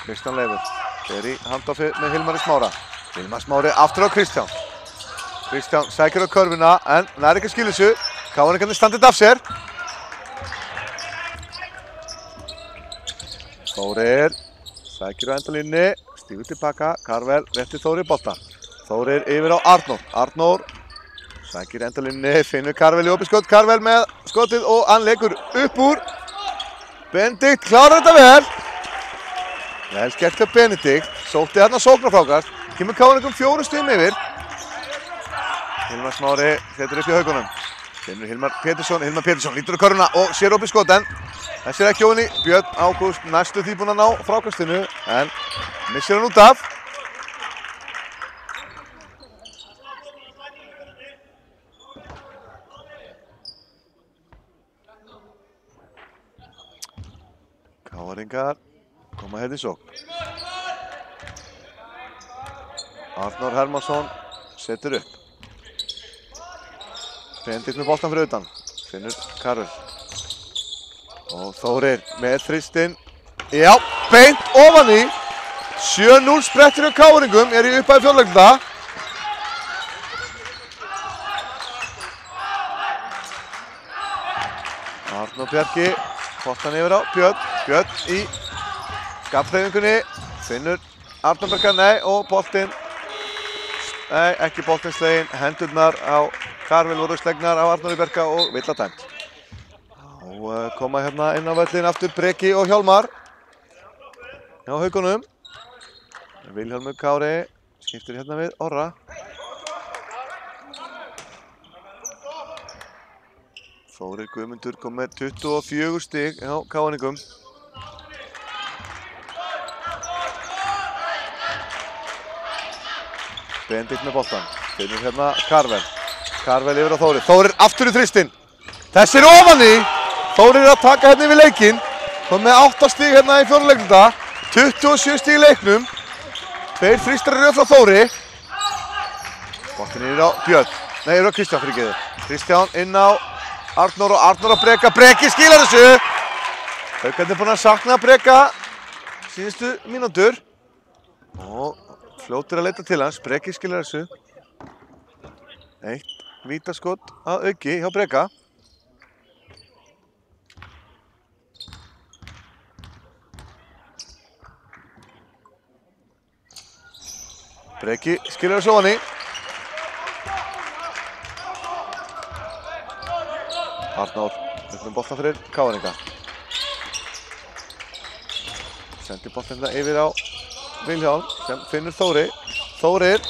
A: Kristján Leifur fer í handoffið með Hilmari Smára. Hilmar Smári aftur á Kristján. Kristján sækir á körfuna en nær ekki að skilja sig. KR-ingarnir standið af sér. Þórir sækir á endalínni. Stígur tilbaka. Karvel réttir Þórir boltann. Þórir yfir á Arnór. Arnór sækir endalínni. Finnur Karvel í opið skot. Karvel með skotið og hann leikur upp úr. Benedikt klárar þetta vel. Vel skert hjá Benedikt. Sótti þarna sóknarfrákast. Kemur KR-ingum 4 stigum yfir. Hilmar Smári setur upp í haugunum. Finnur Hilmar Pétursson lítur á körfuna og sér opið skot en þessi er ekki ofan í. Björn Ágúst næstu því búinn að ná frákastinu en missir hann út af. KR-ingar koma hérna í sókn. Arnór Hermannsson setur upp. Benedikt með boltan fyrir utan. Finnur Karvel. Og Þórir með þristinn. Já, beint ofan í. 7-0 sprettir hjá KR-ingum, er í upphæði fjórleikluta. Arnór Bjarki, boltan yfir á Björn. Björn í skaphreyfingunni. Finnur Arnór Bjarka, nei, og boltinn. Nei, ekki boltinn sleginn. Hendurnar á Karvel voru slegnar á Arnóri Bjarka og villa dæmt. Og koma hérna inn á völlin aftur Breki og Hjálmar. Já, haugunum. Vilhjálmur Kári skiptir hérna við Orra. Þórir Guðmundur kom með 24 stig hjá KR-ingum. Benedikt með boltan. Finnur hérna Karvel. Karvel yfir á Þórir. Þórir aftur í þristinn. Þessi er ofan í. Þórir er að taka hérna yfir leikinn. Kom með 8 stig hérna í fjórleikluta. 27 stig í leiknum. 2 þristar í röð frá Þóri. Boltinn yfir á Björn. Nei, yfir á Kristján fyrir geður. Kristján inn á Arnór og Arnór að Breka. Breki skilar þessu. Haukarnir búin að sakna Breka síðustu mínútur. Og fljótur að leita til hans. Breki skilar þessu. Eitt vítaskot að auki hjá Breka. Breki skilar þessu ofan í. Arnór upp boltan fyrir KR-inga. Sendir boltan yfir á Vilhjálm sem finnur Þóri. Þórir.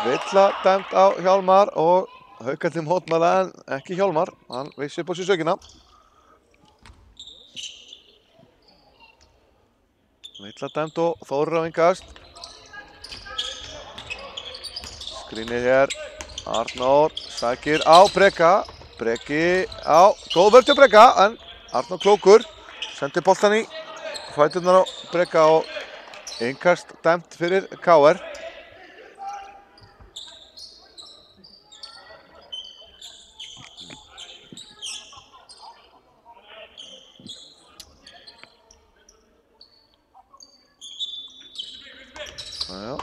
A: Villa dæmt á Hjálmar og Haukarnir mótmæla en ekki Hjálmar. Hann vissi upp á sér sökina. Villa dæmt og Þórir á vingast. Skrínið hér. Arnór sækir á Breka. Breki á góð vörn hjá Breka en Arnór klókur. Sendir boltan í fæturnar á Breka og innkast dæmt fyrir KR. Já.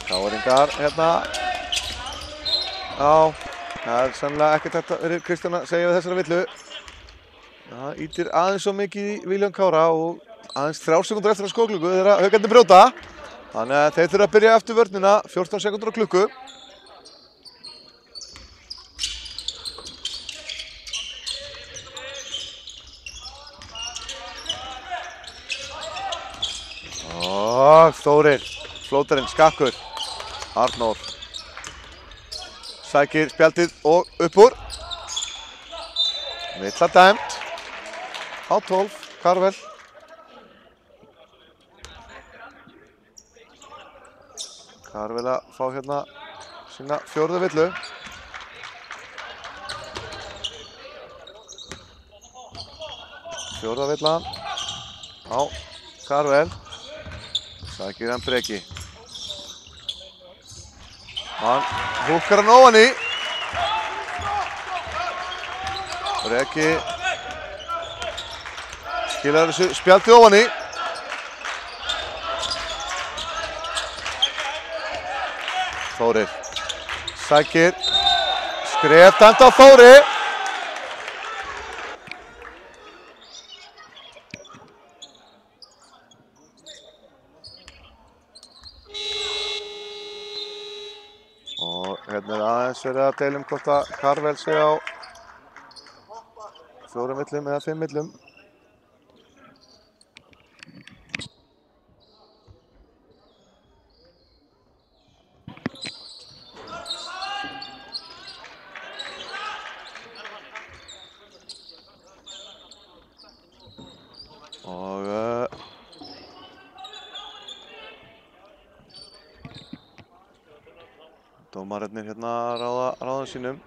A: KR-ingar hérna. Já, það er sannlega ekkert þetta fyrir Kristján að segja við þessara villu. Það ýtir aðeins svo mikið í Vilhjálm Kára og aðeins 3 sekúndur eftir á skóklukku þegar Haukarnir brjóta. Þannig að þeir þurfa að byrja eftir vörnina, 14 sekúndur á klukku. Og Þórir, flótarinn, skakkur. Arnór. Sækir spjaldið og upp úr. Villa dæmt. Á 12, Karvel. Karvel að fá hérna sína 4. villu. Fjórða villan á Karvel. Sækir hann Breki. Hann húkkar hann ofan í. Breki skilar þessu spjaldið ofan í. Þórir sækir. Skref dæmt á Þóri. Og hérna er aðeins verið að deila hvort að Karvel sé á 4 villum eða 5 villum. Og dómararnir hérna ráða sínum.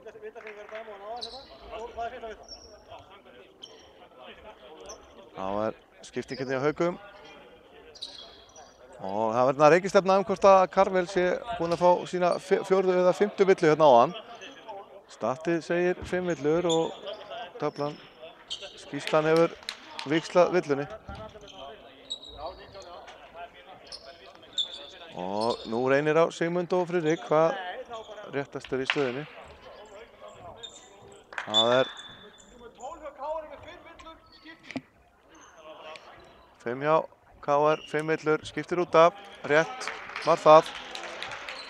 A: Það skipting hérna á Haugum. Og það verður reikistefna hvort að Karvel sé búinn að fá sína 4. eða 5. villu hérna áðan. Statið segir 5 villur og töflan skýrslan hefur víxlað villunni. Og nú reynir á Sigmund og Friðrik hvað réttast í stöðinni. Það 5 hjá KR, 5 villur, skiptir út af, rétt var það.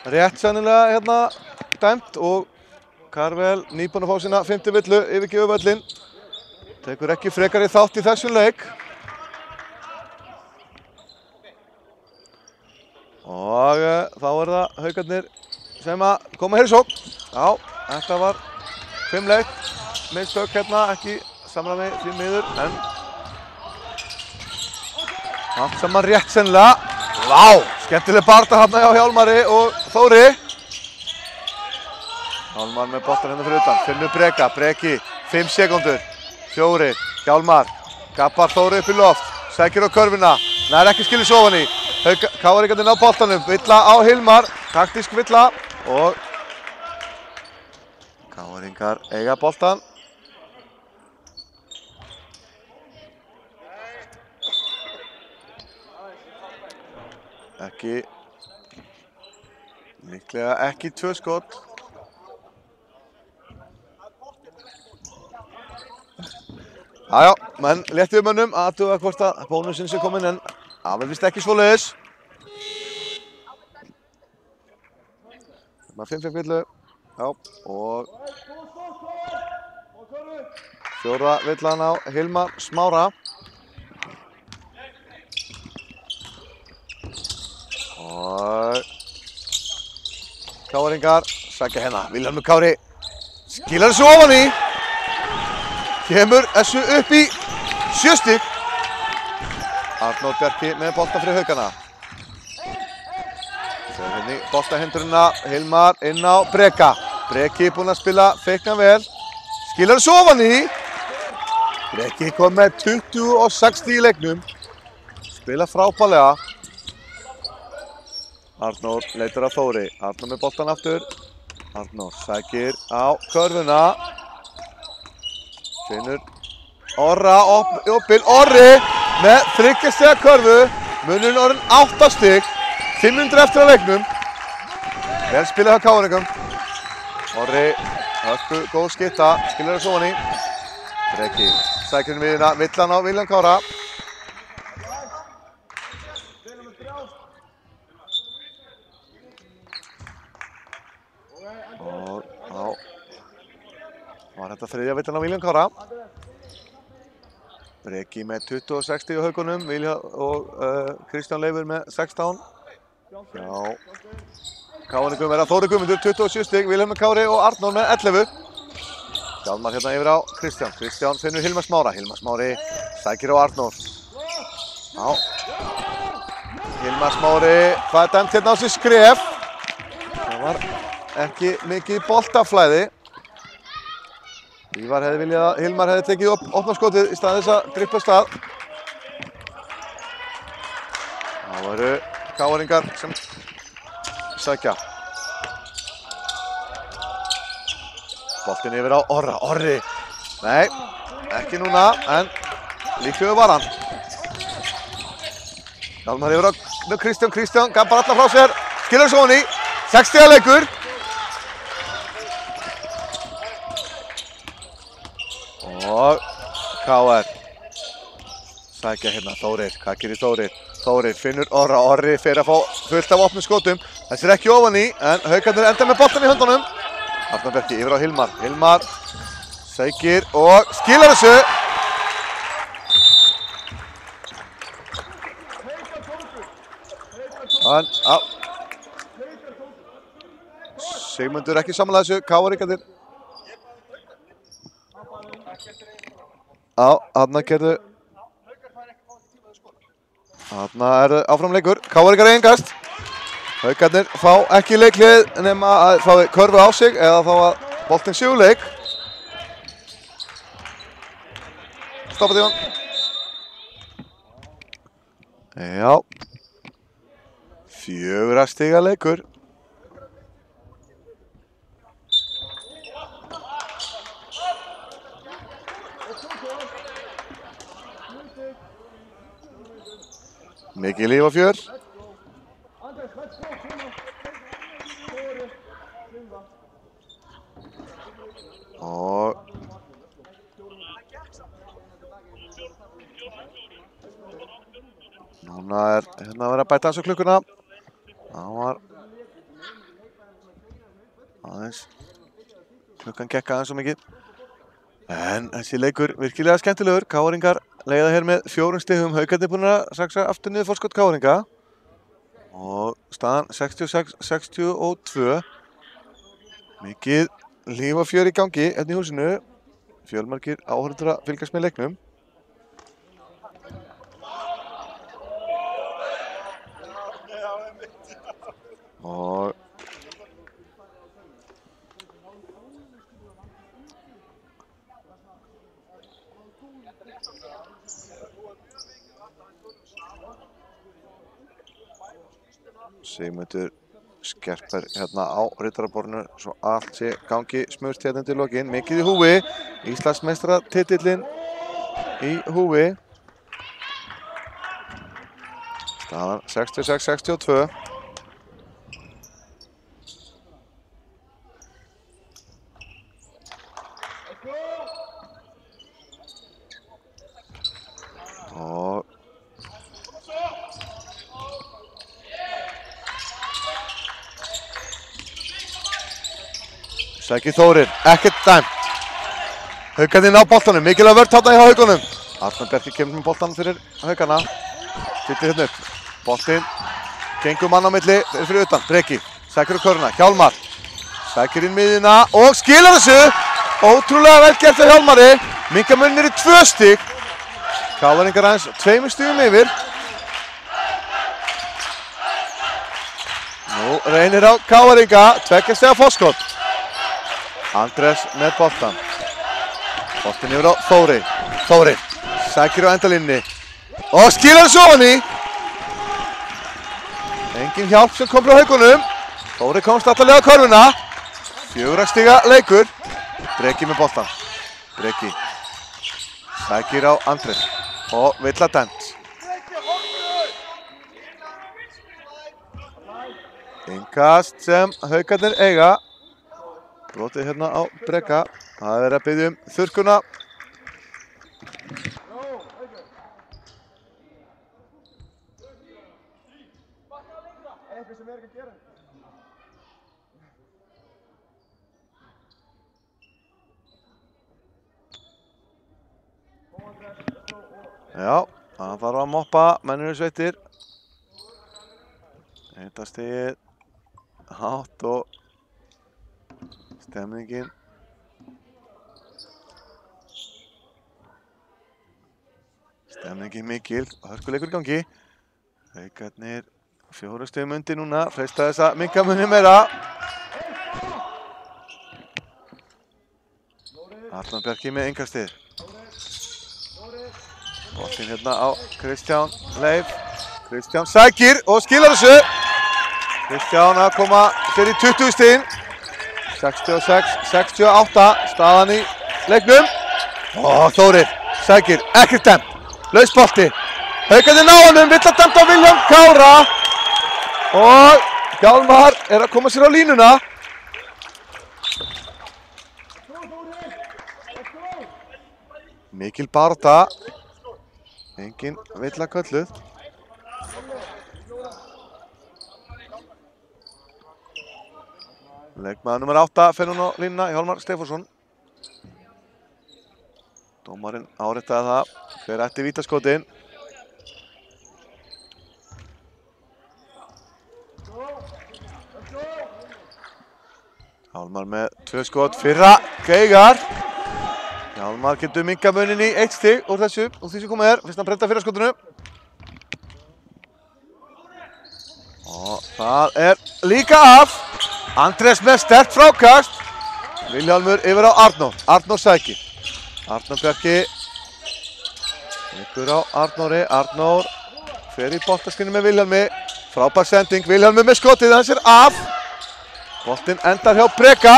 A: Rétt sennilega hérna dæmt og Karvel nýbúinn að fá sína 5. villu yfirgefur völlinn. Tekur ekki frekari þátt í þessum leik. Og þá það Haukarnir sem að koma hér í sókn. Já, þetta var 5 leik. Mistök hérna, ekki samræmi því miður, en allt saman rétt sennilega. Vá, skemmtileg baráttu þarna hjá Hjálmari og Þóri. Hjálmar með boltann hérna fyrir utan. Finnur Breka, Breki, 5 sekúndur. 4, Hjálmar, gappar Þóri upp í loft. Sækir á körfuna, nær ekki skilur ofan í. Káringarnir ná boltanum, villa á Hilmar, taktísk villa og Káringar eiga boltan. Líklega ekki 2 skot. Jájá, menn léttu mönnum að athuga hvort að bónusinn sé kominn en það var vist ekki svoleiðis. 5 villu, já, og 4. villan á Hilmar Smára. Og Káringar sækja hérna, Vilhjálmur Kári skilar þessu ofan í. Kemur þessu upp í 7 stig. Arnór Bjarki með bolta fyrir Haukana. Svo hérna í boltahendurina, Hilmar inn á Breka. Breki búinn að spila feikna vel. Skilar þessu ofan í. Breki kom með 26 í leiknum. Spila frábærlega. Arnór leitar á Þóri. Arnór með boltan aftur. Arnór sækir á körfuna. Finnur Orra opinn. Orri með 3 stiga körfu. Munurinn orðinn 8 stig. 500 eftir að leiknum. Vel spilað hjá Káringum. Orri, hörku, góð skytta. Skilar þessu ofan í. Breki sækir inn viðina. Villan á Vilhjálm Kára. Og þá var þetta 3. villan á Vilhjálm Kára. Breki með 26 stig á Haukunum og Kristján Leifur með 16. Já, Káringum að Þóri Guðmundur 27 stig, Vilhjálmur Kári og Arnór með 11. Hjálmar hérna yfir á Kristján. Kristján finnur Hilmar Smára. Hilmar Smári sækir á Arnór. Já, Hilmar Smári fær dæmt hérna á sig skref. Það var ekki mikið boltaflæði. Ívar hefði viljað að Hilmar hefði tekið upp opnarskotið í stað þess að drippa stað. Það voru Káringar sem sækja. Boltinn yfir á Orra. Orri. Nei, ekki núna, en líklegur var hann. Hjálmar yfir á Kristján. Kristján gaf bara alla frá sér. Skilar svo hann í. 6 stiga leikur. Og KR sækja hérna Þórir, hvað gerir Þórir? Þórir finnur Orra, Orri fer að fá fullt af opnum skotum. Þessi ekki ofan í, en Haukarnir enda með boltan í höndunum. Arnór Bjarki yfir á Hilmar. Hilmar sækir og skilar þessu. Sigmundur ekki sammála þessu, Káringarnir. Já, þarna gerðu. Þarna áfram leikur. Káringar eigingast. Haukarnir fá ekki leiklið nema að fá körfu á sig eða þá að boltinn sigurleik. Stoppa Dívan. Já. 4 stiga leikur. Mikið líf og fjör. Og núna hérna að vera að bæta þessu klukkuna. Það var aðeins, klukkan gekk aðeins svo mikið. En þessi leikur virkilega skemmtilegur. KR-ingar leiða hér með 4 stigum. Haukarnir búin að saksa aftur niður forskot KR-inga. Og staðan 66-62. Mikið líf og fjör í gangi hérna í húsinu. Fjölmargir áhorfendur að fylgjast með leiknum. Og Sigmundur skerpar hérna á riddaraborðinu svo allt sé gangi smurt hérna til lokin. Mikið í húfi. Íslandsmeistaratitillinn í húfi. Staðan 66-62. Og sækir Þórir, ekkert dæmt. Haukarnir ná boltanum, mikilvæg vörn þarna hjá Haukunum. Arnar Bjarki kemur með boltan fyrir Haukana. Stillir hérna upp. Boltinn gengur mann á milli, fyrir utan, Breki. Sækir á köruna, Hjálmar. Sækir inn miðjuna og skilar þessu. Ótrúlega vel gert af Hjálmari. Minnka munir í 2 stig. KR-ingar aðeins 2 stigum yfir. Nú reynir á KR-inga, 2 stiga forskot. Andrés með boltan. Boltin yfir á Þóri. Þóri sækir á endalínni og skilar þessu ofan í. Engin hjálp sem kom frá Haukunum. Þóri komst allalega á körfuna. 4 stiga leikur. Breki með boltan. Breki sækir á Andrés og vill að dæmt. Innkast sem Haukarnir eiga. Brotið hérna á Breka. Það er að biðja þurrkuna. Já, það þarf að moppa, mennir eru sveittir. Þetta stigið hátt og stemningin mikil, hörkuleikur í gangi. Haukarnir 4 stigum undir núna, freista þess að minnka muninn meira. Arnar Bjarki með innkastið. Boltinn hérna á Kristján Leif. Kristján sækir og skilar þessu. Kristján að koma sér í 20 stigin. 66-68 staðan í leiknum. Og Þórir sækir, ekkert dæmt. Laus bolti. Haukarnir ná honum, vill að dæmta á Vilhjálm Kára. Og Hjálmar er að koma sér á línuna. Mikil barátta. Engin villa kölluð. Leikmaður nummer 8 fer hún á línuna, Hjálmar Stefánsson. Dómarinn áréttaði það, hver ætti vítaskotin. Hjálmar með 2 skot, fyrra geigar. Hjálmar getur minnka munin í 1 stig úr þessu, úr því sem komið er. Fyrst hann breyta fyrra skotinu. Og það er líka af. Andrés með sterkt frákast. Vilhjálmur yfir á Arnór. Arnór sækir. Arnór Bjarki. Ykkur á Arnóri. Arnór fer í boltaskynni með Vilhjálmi. Frábær sending. Vilhjálmur með skotið. Hann sér af. Boltinn endar hjá Breka.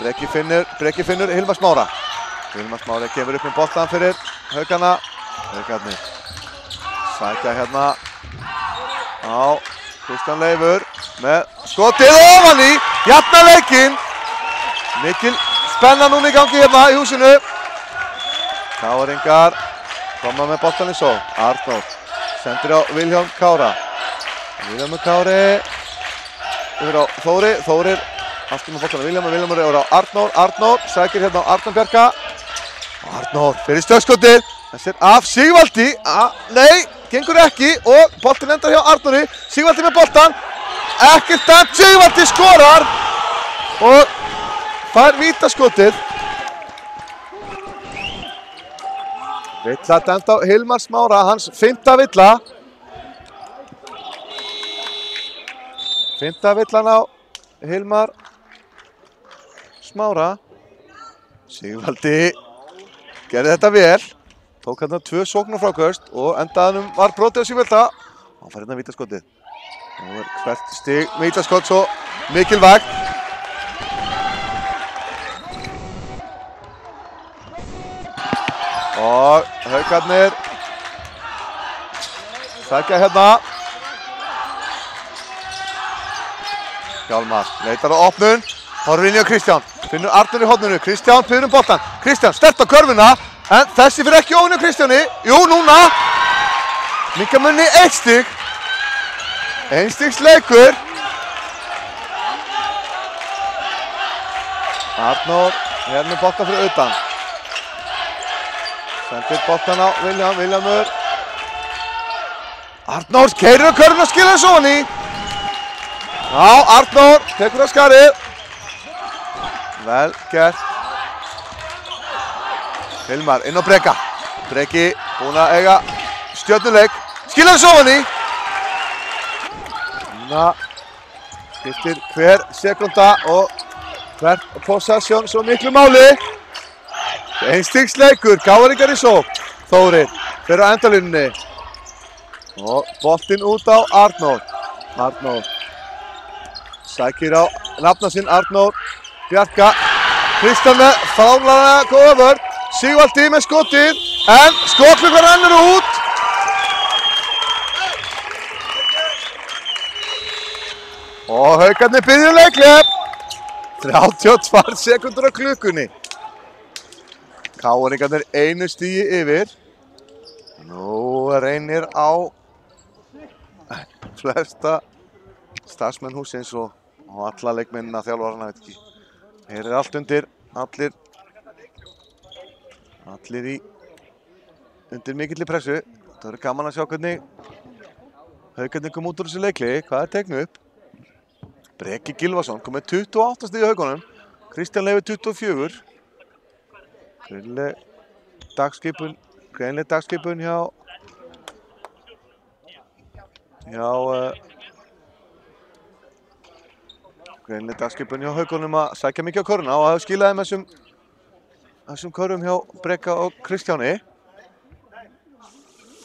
A: Breki finnur Hilmar Smára. Hilmar Smári gefur upp með boltan fyrir Haukana. Haukarnir sækja hérna á Kristján Leifur með skotið ofan í. Jafna leikinn. Mikil spenna núna í gangi hérna í húsinu. KR-ingar koma með boltan í sókn. Arnór sendir á Vilhjálm Kára. Vilhjálmur Kári yfir á Þóri. Þórir aftur með boltan á Vilhjálmur yfir á Arnór. Arnór sækir hérna á Arnór Bjarka. Arnór fyrir stöðskotið. Þessir af Sigvaldi. Nei, gengur ekki og boltinn endar hjá Arnóri. Sigvaldi með boltan. Ekkert að Sigvaldi skorar og fær vítaskotið. Villa dæmd á Hilmar Smára, hans 5. villa. 5. villan á Hilmar Smára. Sigvaldi gerði þetta vel. Tók hérna 2 sóknarfráköst og endaðanum var brotið á Sigvalda. Hann fær hérna vítaskotið. Nú hvert stig vítaskott svo mikilvægt. Og Haukarnir sækja hérna. Hjálmar leitar á opnun. Horfir inn í á Kristján. Finnur Arnór í horninu. Kristján fyrir boltan. Kristján sterkt á körfuna. En þessi fyrir ekki ofan á Kristjáni. Jú, núna. Minnka munni 1 stig. 1 stigs leikur. Arnór hérna með boltan fyrir utan. Sendir boltan á Vilhjálmur. Arnór keyrir á körfuna og skilar þessu ofan í. Já, Arnór tekur á skarið. Vel gert. Hilmar inn á Breka. Breki búinn að eiga stjörnuleik. Skilar þessu ofan í. Núna skiptir hver sekúnda og hver possession svo miklu máli. 1 stigs leikur, KR-ingar í sókn. Þórir fyrir á endalínunni. Og boltinn út á Arnór. Arnór sækir á nafna sinn. Arnór Bjarka. Kristján með fárlega góða vörn. Sigvaldi með skotið. En skotklukkan rennur út. Og Haukarnir biðja leikhlé. 32 sekúndur á klukkunni. KR-ingarnir 1 stigi yfir. Nú reynir á flesta starfsmenn húsins og alla leikmennina, þjálfarana, veit ekki. Hér allt undir, allir undir mikilli pressu. Það verður gaman að sjá hvernig Haukarnir kom út úr þessu leikli. Hvað er teknu upp? Breki Gylfason kom með 28 stig í Haukunum. Kristján Leifur 24. Greinleg dagskipun hjá Haukunum að sækja mikið á körfuna og að skila þeim þessum körfum hjá Breka og Kristjáni.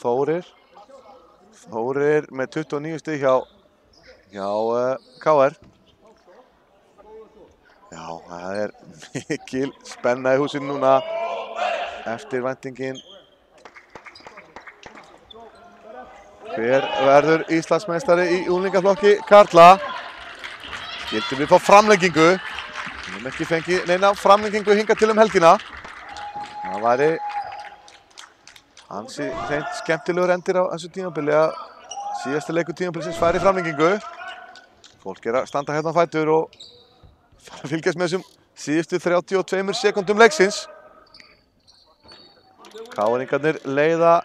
A: Þórir með 29 stig hjá KR. Já, það er mikil spenna í húsinu núna eftir væntingin. Hver verður Íslandsmeistari í unglingaflokki karla? Gildum við fá framlengingu. Við höfum ekki fengið neina framlengingu hingað til helgina. Það væri ansi hreint skemmtilegur endir á þessu tímabili að síðasta leikur tímabilsins fær í framlengingu. Fólk er að standa hérna á fætur og fara að fylgjast með þessum síðustu 32 sekúndum leiksins. KR-ingarnir leiða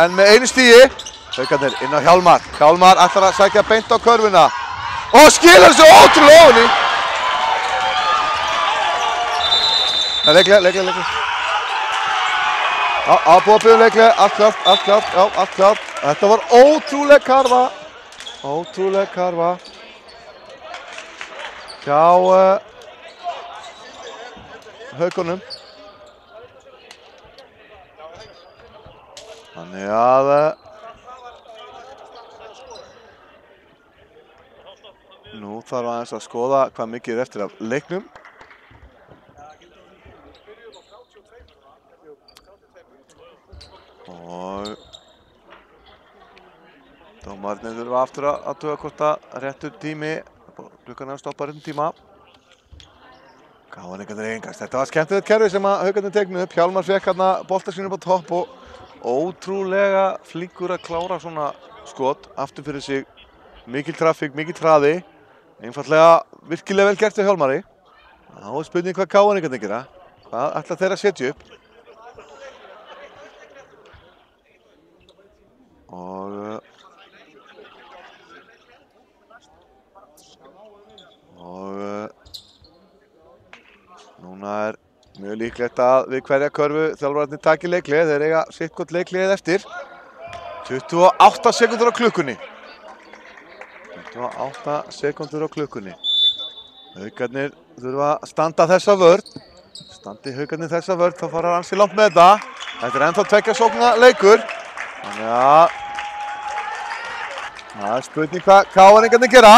A: en með 1 stigi. Haukarnir inn á Hjálmar. Hjálmar ætlar að sækja beint á körfuna og skilar þessu ótrúlega ofan í. Leiklega. Búið að byrja leiklega, allt klárt. Þetta var ótrúleg karfa. hjá Haukunum. Þannig að nú þarf aðeins að skoða hvað mikið er eftir af leiknum. Og dómarnir þurfa aftur að athuga hvort að réttur tími, klukkan er að stoppa réttum tíma. Káringarnir engast. Þetta var skemmtilegt kerfi sem að Haukarnir tegnuðu upp. Hjálmar fékk hérna boltasínu upp á topp og ótrúlega flinkur að klára svona skot aftur fyrir sig. Mikil traffík, mikil hraði. Einfaldlega virkilega vel gert hjá Hjálmari. Þá er spurning hvað Káringarnir gera. Hvað ætla þeir að setja upp? Og núna er mjög líklegt að við hverja körfu þjálfararnir taki leiklið. Þeir eiga sitt gott leikliðið eftir. 28 sekúndur á klukkunni. 28 sekúndur á klukkunni. Haukarnir þurfa að standa þessa vörn. Standi Haukarnir þessa vörn, þá fara ansi langt með þetta. Þetta er ennþá tveggja sókna leikur. Þannig að það er spurning hvað Káringarnir gera.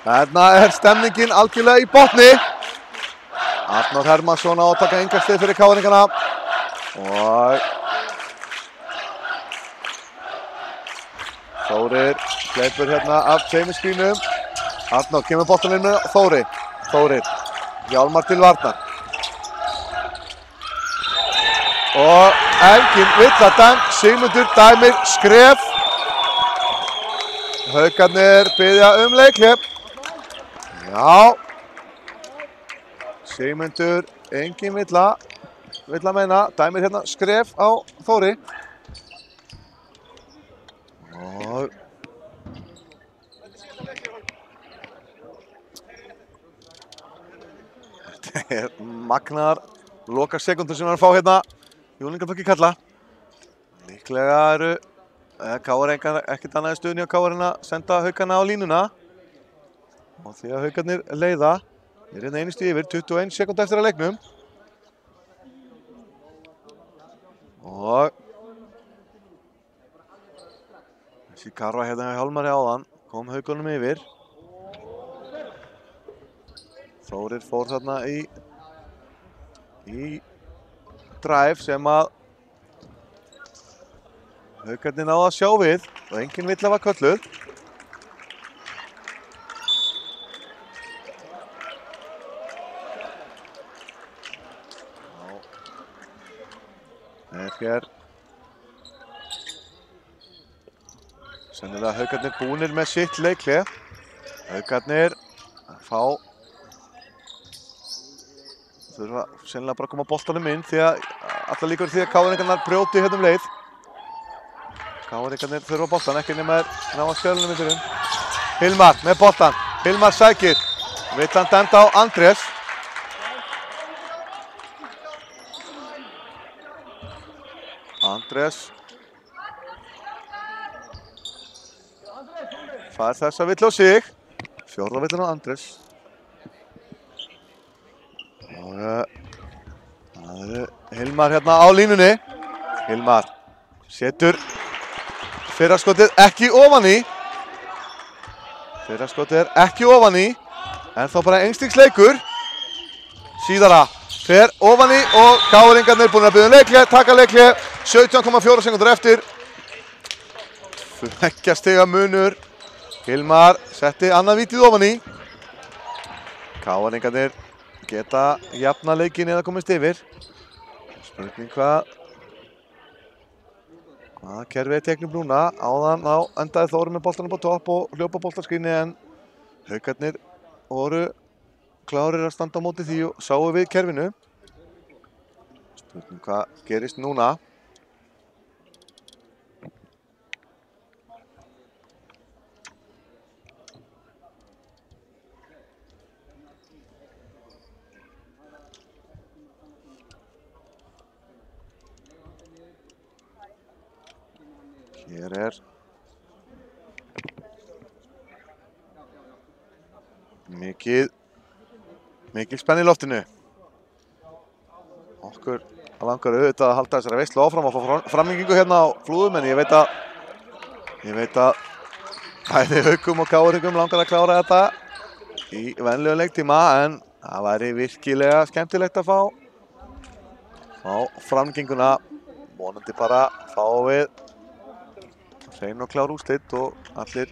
A: Þarna er stemningin algjörlega í botni. Arnór Hermannsson á að taka innkastið fyrir Káringarna. Og Þórir hleypur hérna af tveimurskínum. Arnór kemur boltann inn með Þórir. Hjálmar til varnar. Og engin villa dæmt. Sigmundur dæmir skref. Haukarnir biðja leikhlé. Já, Sigmundur, engin villa meina, dæmir hérna skref á Þóri. Og þetta er magnaðar loka sekundur sem við erum að fá hérna í unglingaflokki karla. Líklega eru KR ekkert annað í stöðunni á KR en að senda Haukana á línuna. Og því að Haukarnir leiða, er hérna einu stig yfir, 21 sekúndur eftir að leiknum. Og þessi karfa hérna hjá Hjálmari áðan, kom Haukunum yfir. Þórir fór þarna í drive sem að Haukarnir náðu að sjá við og engin villa var kölluð. Hér sennilega Haukarnir búnir með sitt leikhlé. Haukarnir þurfa sennilega bara að koma boltanum inn því að allar líkur því að Káringarnar brjóti hérna leið. Káringarnir þurfa boltan, ekki nema ná að skjölunum yfir. Hilmar með boltan. Hilmar sækir. Vill hann dæmda á Andrés. Andrés fær þessa villu á sig. Fjórða villan á Andrés. Og það eru Hilmar hérna á línunni. Hilmar setur fyrraskotið ekki ofan í. Fyrraskotið er ekki ofan í. En þá bara einstigsleikur. Síðara fer ofan í og Káringarnir búin að biðja leikhlé, taka leikhlé. 17,4 sekúndur eftir. Tveggja stiga munur. Hilmar setti annað vítið ofan í. Káringarnir geta jafna leikinn eða komist yfir. Spurning hvaða kerfið er teknum núna. Áðan á endaði Þóri með boltanum á topp og hljópa boltaskrinni en Haukarnir voru klárir að standa á móti því og sáu við kerfinu. Spurning hvað gerist núna. Hér mikil spenna í loftinu. Okkur langar auðvitað að halda þessari veislu áfram og fá framlengingu hérna á Flúðum, en ég veit að bæði Haukum og KR-ingum langar að klára þetta í venjulegum leiktíma, en það væri virkilega skemmtilegt að fá framlenginguna. Vonandi bara fáum við hrein og klár úrslit og allir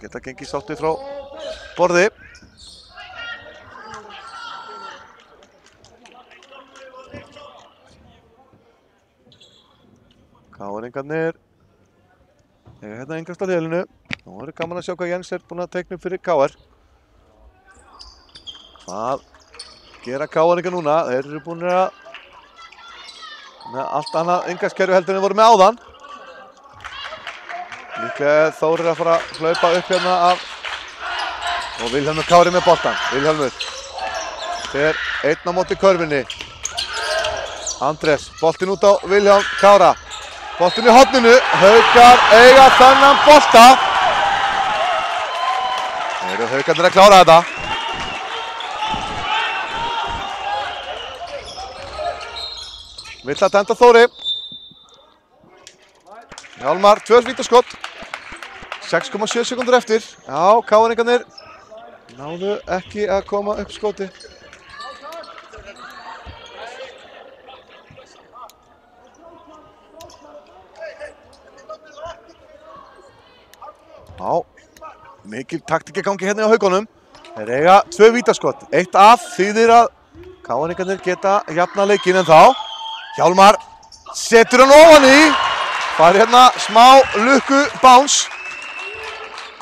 A: geta gengið sáttir frá borði. KR-ingarnir eiga hérna yngast á liðinu. Nú er gaman að sjá hvað Jens er búinn að teikna upp fyrir KR. Hvað gera KR-ingar núna? Þeir eru búin að með allt annað yngaskerfi heldur en þeir voru með áðan. Líklega Þórir að fara að hlaupa upp hérna af og Vilhjálmur Kári með boltan. Vilhjálmur fer einn á móti körfunni. Andrés, boltinn út á Vilhjálm Kára. Boltinn í horninu. Haukar eiga þennan bolta. Þeir eru Haukarnir að klára þetta. Vill að denda Þóri. Hjálmar, 2 vítaskott. 6,7 sekúndur eftir. Já, KR-ingarnir náðu ekki að koma upp skoti. Já, mikil taktík í gangi hérna á Haukunum. Þeir eiga 2 vítaskott. 1 af þýðir að KR-ingarnir geta jafnað leikinn, en þá Hjálmar setur hann ofan í. Það hérna smá lukku báns.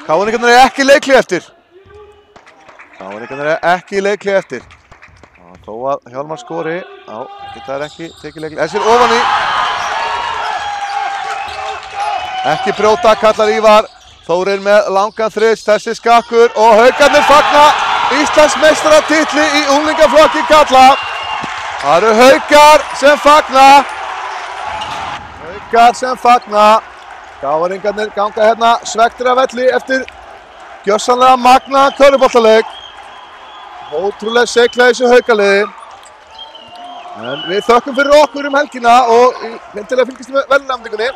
A: KR-ingarnir er ekki leikli eftir. Þó að Hjálmar skori, geta þær ekki tekið leikli. Þessir ofan í. Ekki brjóta, kallar Ívar. Þórir með langan þrist, þessi skakkur og Haukarnir fagna Íslandsmeistaratitli í unglingaflokki karla. Það eru Haukar sem fagna. KR-ingarnir ganga hérna svektir af velli eftir gjörsamlega magnaðan körfuboltaleik. Ótrúleg seigla í þessu Haukaliði. En við þökkum fyrir okkur helgina og hindilega fylgist með velunafningunni.